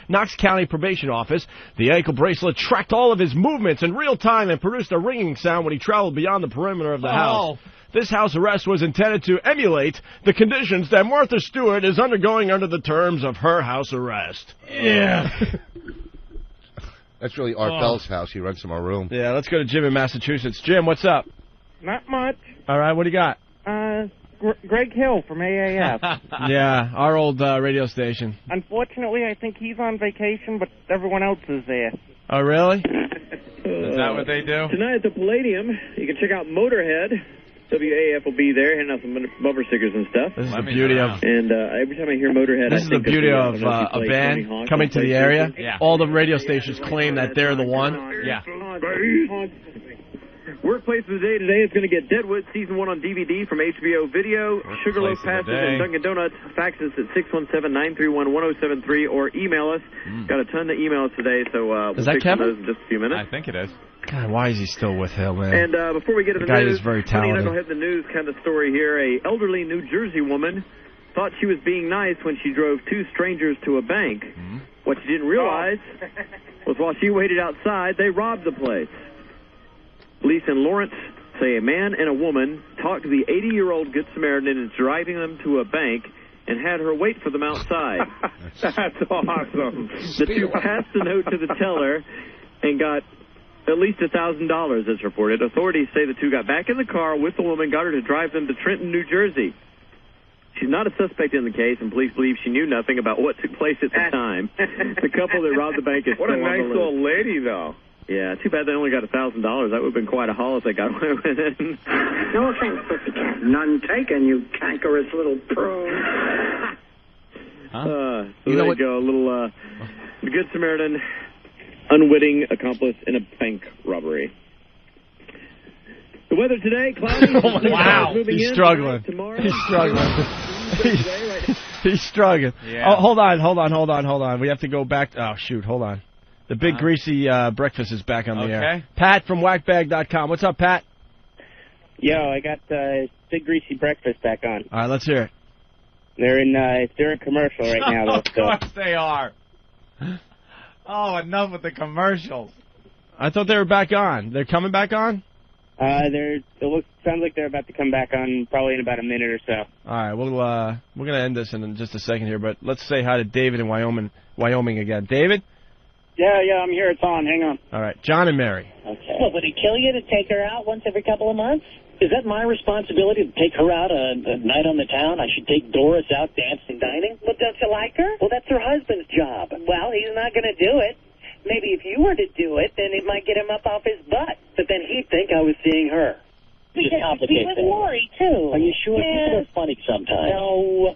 Knox County Probation Office. The ankle bracelet tracked all of his movements in real time and produced a ringing sound when he traveled beyond the perimeter of the house. This house arrest was intended to emulate the conditions that Martha Stewart is undergoing under the terms of her house arrest. Yeah. That's really Art Bell's house. He rents him a room. Yeah, let's go to Jim in Massachusetts. Jim, what's up? Not much. All right, what do you got? Greg Hill from AAF. Yeah, our old radio station. Unfortunately, I think he's on vacation, but everyone else is there. Oh, really? Is that what they do? Tonight at the Palladium, you can check out Motorhead. WAF will be there, handing out some bumper stickers and stuff. This is the beauty of... And every time I hear Motorhead, This is the beauty of a band coming to the area. Yeah. All the radio stations claim that they're the one. Yeah. Workplace of the Day today is going to get Deadwood Season 1 on DVD from HBO Video. Sugarloaf Passes and Dunkin' Donuts. Fax us at 617-931-1073 or email us. Got a ton of emails today, so we'll pick some of those in just a few minutes. I think it is. God, why is he still with Hill, man? And before we get to the guy news, is very funny enough, talented. I'll hit the news kind of story here. A elderly New Jersey woman thought she was being nice when she drove two strangers to a bank. What she didn't realize was while she waited outside, they robbed the place. Police in Lawrence say a man and a woman talked to the 80-year-old Good Samaritan into driving them to a bank and had her wait for them outside. That's awesome. The two passed the note to the teller and got at least $1,000, as reported. Authorities say the two got back in the car with the woman, got her to drive them to Trenton, New Jersey. She's not a suspect in the case, and police believe she knew nothing about what took place at the time. The couple that robbed the bank is What still a nice on the old loose. lady, though. Yeah, too bad they only got $1,000. That would have been quite a haul if they got away with it. No offense, pussycat. None taken, you cankerous little prune. So there you go. A little the Good Samaritan, unwitting accomplice in a bank robbery. The weather today, cloudy. Wow, he's struggling. He's struggling. He's struggling. Yeah. Oh, hold on. We have to go back. Oh, shoot, hold on. The big greasy breakfast is back on the air. Pat from whackbag.com. What's up, Pat? Yo, I got Big Greasy Breakfast back on. All right, let's hear it. They're in commercial right now. Of course they are. Oh, enough with the commercials. I thought they were back on. They're coming back on? Sounds like they're about to come back on probably in about a minute or so. All right, we're going to end this in just a second here, but let's say hi to David in Wyoming again. David? Yeah, I'm here. It's on. Hang on. All right, John and Mary. Okay. Well, would it kill you to take her out once every couple of months? Is that my responsibility to take her out a night on the town? I should take Doris out dancing, dining? But don't you like her? Well, that's her husband's job. Well, he's not going to do it. Maybe if you were to do it, then it might get him up off his butt. But then he'd think I was seeing her. Just complicate with things. Lori, too. Are you sure? Yes. People are funny sometimes. No.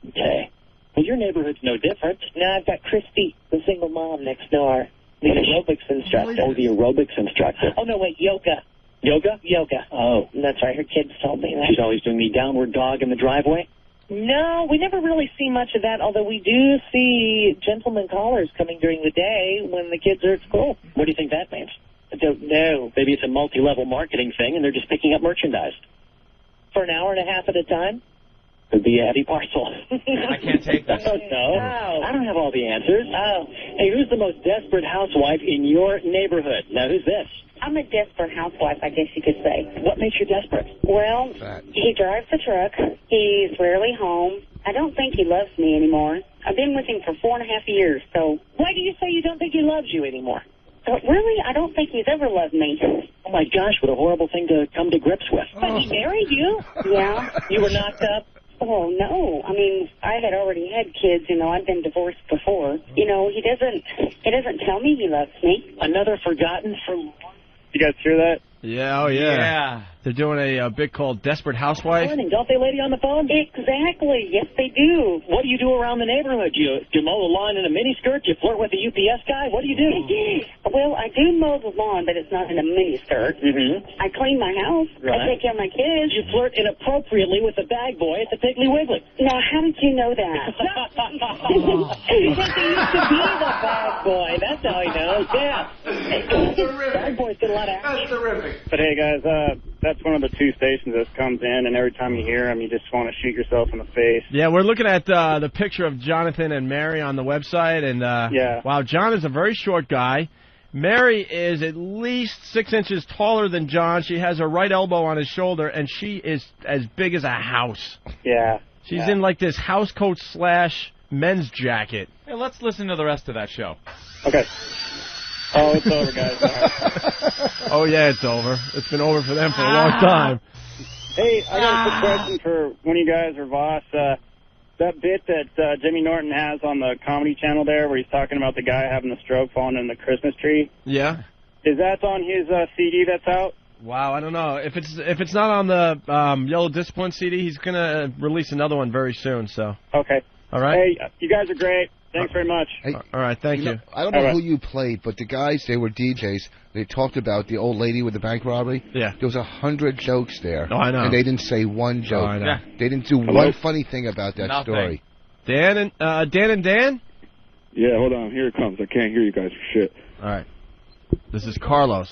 Okay. Well, your neighborhood's no different. No, I've got Christy, the single mom next door. The aerobics instructor. Oh, the aerobics instructor. Oh, no, wait, yoga. Yoga? Yoga. Oh. That's right, her kids told me that. She's always doing the downward dog in the driveway? No, we never really see much of that, although we do see gentlemen callers coming during the day when the kids are at school. What do you think that means? I don't know. Maybe it's a multi-level marketing thing and they're just picking up merchandise. For an hour and a half at a time? Could be a heavy parcel. I can't take this. I don't know. Oh. I don't have all the answers. Oh. Hey, who's the most desperate housewife in your neighborhood? Now, who's this? I'm a desperate housewife, I guess you could say. What makes you desperate? Well, he drives the truck. He's rarely home. I don't think he loves me anymore. I've been with him for 4.5 years, so... Why do you say you don't think he loves you anymore? Really? I don't think he's ever loved me. Oh, my gosh, what a horrible thing to come to grips with. But he married you. Yeah. You were knocked up? Oh, no. I mean, I had already had kids, you know. I've been divorced before. You know, he doesn't tell me he loves me. Another forgotten from... You guys hear that? Yeah, oh yeah. Yeah. They're doing a bit called Desperate Housewife. Morning. Don't they, lady on the phone? Exactly. Yes, they do. What do you do around the neighborhood? You mow the lawn in a miniskirt? You flirt with the UPS guy? What do you do? Well, I do mow the lawn, but it's not in a miniskirt. Mm-hmm. I clean my house. Right. I take care of my kids. You flirt inappropriately with the bag boy at the Piggly Wiggly. Now, how did you know that? Because he used to be the bag boy. That's how he knows. Yeah. Bag boys get a lot of action. That's terrific. But hey, guys, that's one of the two stations that comes in, and every time you hear him, you just want to shoot yourself in the face. Yeah, we're looking at the picture of Jonathan and Mary on the website, and wow, John is a very short guy. Mary is at least 6 inches taller than John. She has her right elbow on his shoulder, and she is as big as a house. Yeah. She's in like this house coat / men's jacket. Hey, let's listen to the rest of that show. Okay. Oh, it's over, guys. Oh, yeah, it's over. It's been over for them for a long time. Hey, I got a quick question for one of you guys or Voss. That bit that Jimmy Norton has on the Comedy Channel there where he's talking about the guy having the stroke falling in the Christmas tree. Yeah. Is that on his CD that's out? Wow, I don't know. If it's not on the Yellow Discipline CD, he's going to release another one very soon. So. Okay. All right. Hey, you guys are great. Thanks very much. Hey, all right, thank you. I don't know who you played, but the guys, they were DJs. They talked about the old lady with the bank robbery. Yeah. There was 100 jokes there. Oh, I know. And they didn't say one joke. Oh, I know. Yeah. They didn't do one funny thing about that story. Dan and Dan? Yeah, hold on. Here it comes. I can't hear you guys for shit. All right. This is Carlos.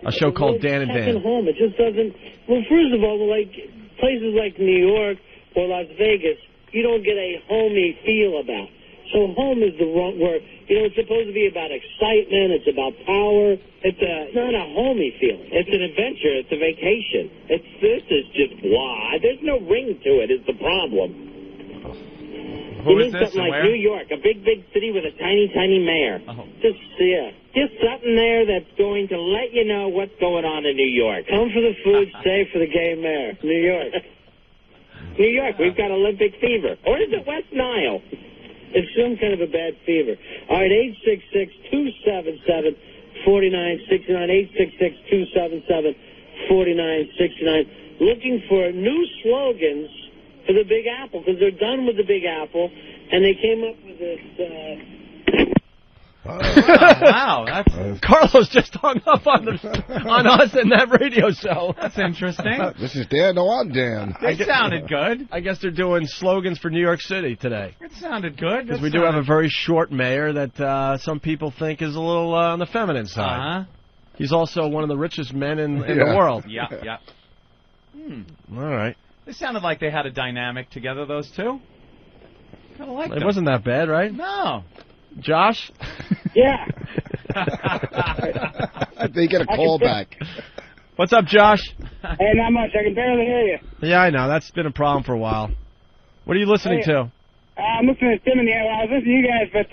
A show called Dan and Dan. Home. It just doesn't... Well, first of all, like places like New York or Las Vegas, you don't get a homey feel about. So home is the wrong word. You know, it's supposed to be about excitement. It's about power. It's not a homey feeling. It's an adventure. It's a vacation. This is just blah. There's no ring to it is the problem. Who you is need this something and like where? New York, a big city with a tiny mayor. Oh. Just something there that's going to let you know what's going on in New York. Come for the food, stay for the gay mayor. New York. New York, we've got Olympic fever. Or is it West Nile? It's some kind of a bad fever. All right, 866-277-4969, 866-277-4969. Looking for new slogans for the Big Apple, because they're done with the Big Apple, and they came up with this... Wow, that's... Carlos just hung up on us and that radio show. That's interesting. This is Dan. No, I'm Dan. It sounded good. I guess they're doing slogans for New York City today. It sounded good. Because we do have a very short mayor that some people think is a little on the feminine side. He's also one of the richest men in the world. Yeah. All right. It sounded like they had a dynamic together, those two. Kind of like it wasn't that bad, right? No. Josh? Yeah. They get a call back. What's up, Josh? Hey, not much. I can barely hear you. Yeah, I know. That's been a problem for a while. What are you listening to? I'm listening to Tim in the air. I was listening to you guys, but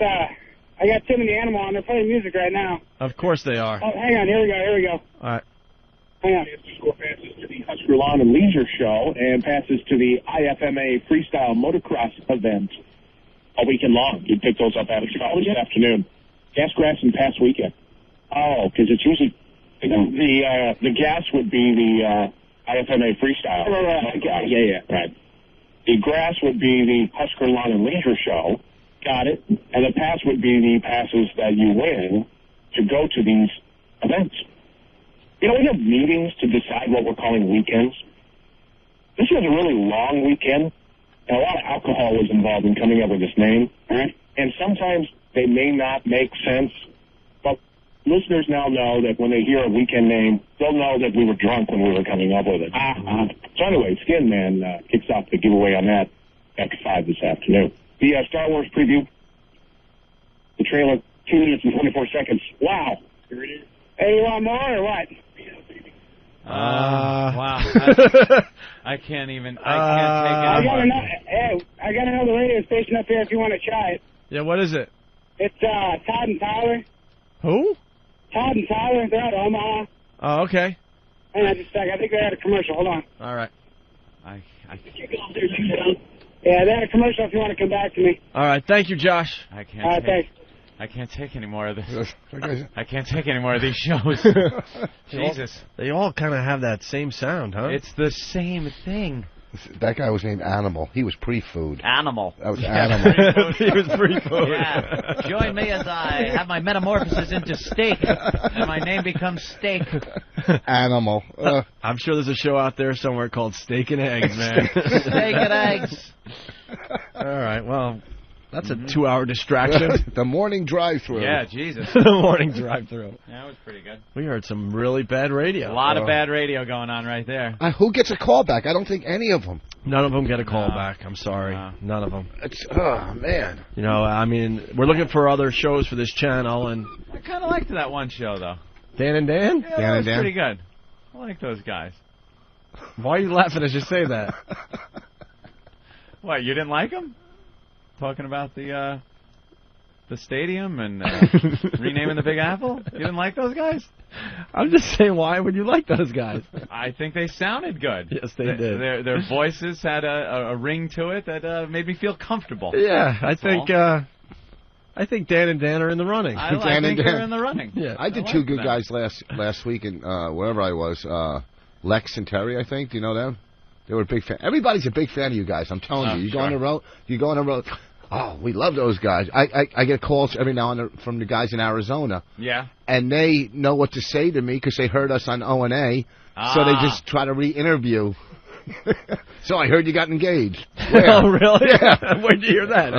I got Tim and the Animal on. They're playing music right now. Of course they are. Oh, hang on. Here we go. All right. Hang on. Score passes to the Husker Lawn and Leisure Show and passes to the IFMA Freestyle Motocross event all weekend long. You pick those up after college this afternoon. Gas, grass, and pass weekend. Oh, because it's usually the gas would be the IFMA Freestyle. Right. Yeah, right. The grass would be the Husker Lawn and Leisure Show. Got it. And the pass would be the passes that you win to go to these events. You know, we have meetings to decide what we're calling weekends. This was a really long weekend, and a lot of alcohol was involved in coming up with this name. Right? And sometimes they may not make sense, but listeners now know that when they hear a weekend name, they'll know that we were drunk when we were coming up with it. So anyway, Skin Man kicks off the giveaway on that X5 this afternoon. The Star Wars preview, the trailer, 2 minutes and 24 seconds. Wow. Here it is. Hey, you want more or what? Wow. I can't take it. I gotta know the radio station up here if you want to try it. Yeah, what is it? It's Todd and Tyler. Who? Todd and Tyler. They're out of Omaha. Oh, okay. Hang on just a second. I think they had a commercial. Hold on. All right. Yeah, they had a commercial if you want to come back to me. All right. Thank you, Josh. I can't take any more of this. I can't take any more of these shows. Jesus. They all kind of have that same sound, huh? It's the same thing. That guy was named Animal. He was pre-food. Animal. That was Animal. He was pre-food. Yeah. Join me as I have my metamorphosis into steak, and my name becomes Steak. Animal. I'm sure there's a show out there somewhere called Steak and Eggs, man. Steak and Eggs. All right, well, that's a 2-hour distraction. The morning drive-through. Yeah, Jesus. The morning drive-through. That was pretty good. We heard some really bad radio. A lot of bad radio going on right there. Who gets a call back? I don't think any of them. None of them get a call back. I'm sorry. None of them. Oh, man. You know, I mean, we're looking for other shows for this channel, and I kind of liked that one show, though. Dan and Dan? Yeah, that was pretty good. I like those guys. Why are you laughing as you say that? What, you didn't like them? Talking about the stadium and renaming the Big Apple? You didn't like those guys? I'm just saying, why would you like those guys? I think they sounded good. Yes, they did. Their voices had a ring to it that made me feel comfortable. Yeah, I think Dan and Dan are in the running. I think they're in the running. Yeah, I did two good guys last week in wherever I was. Lex and Terry, I think. Do you know them? They were a big fan. Everybody's a big fan of you guys. I'm telling you. You go on the road. You go on the road. Oh, we love those guys. I get calls every now and then from the guys in Arizona. Yeah. And they know what to say to me because they heard us on O&A. So they just try to re-interview. So I heard you got engaged. Oh, really? Yeah. Where'd you hear that?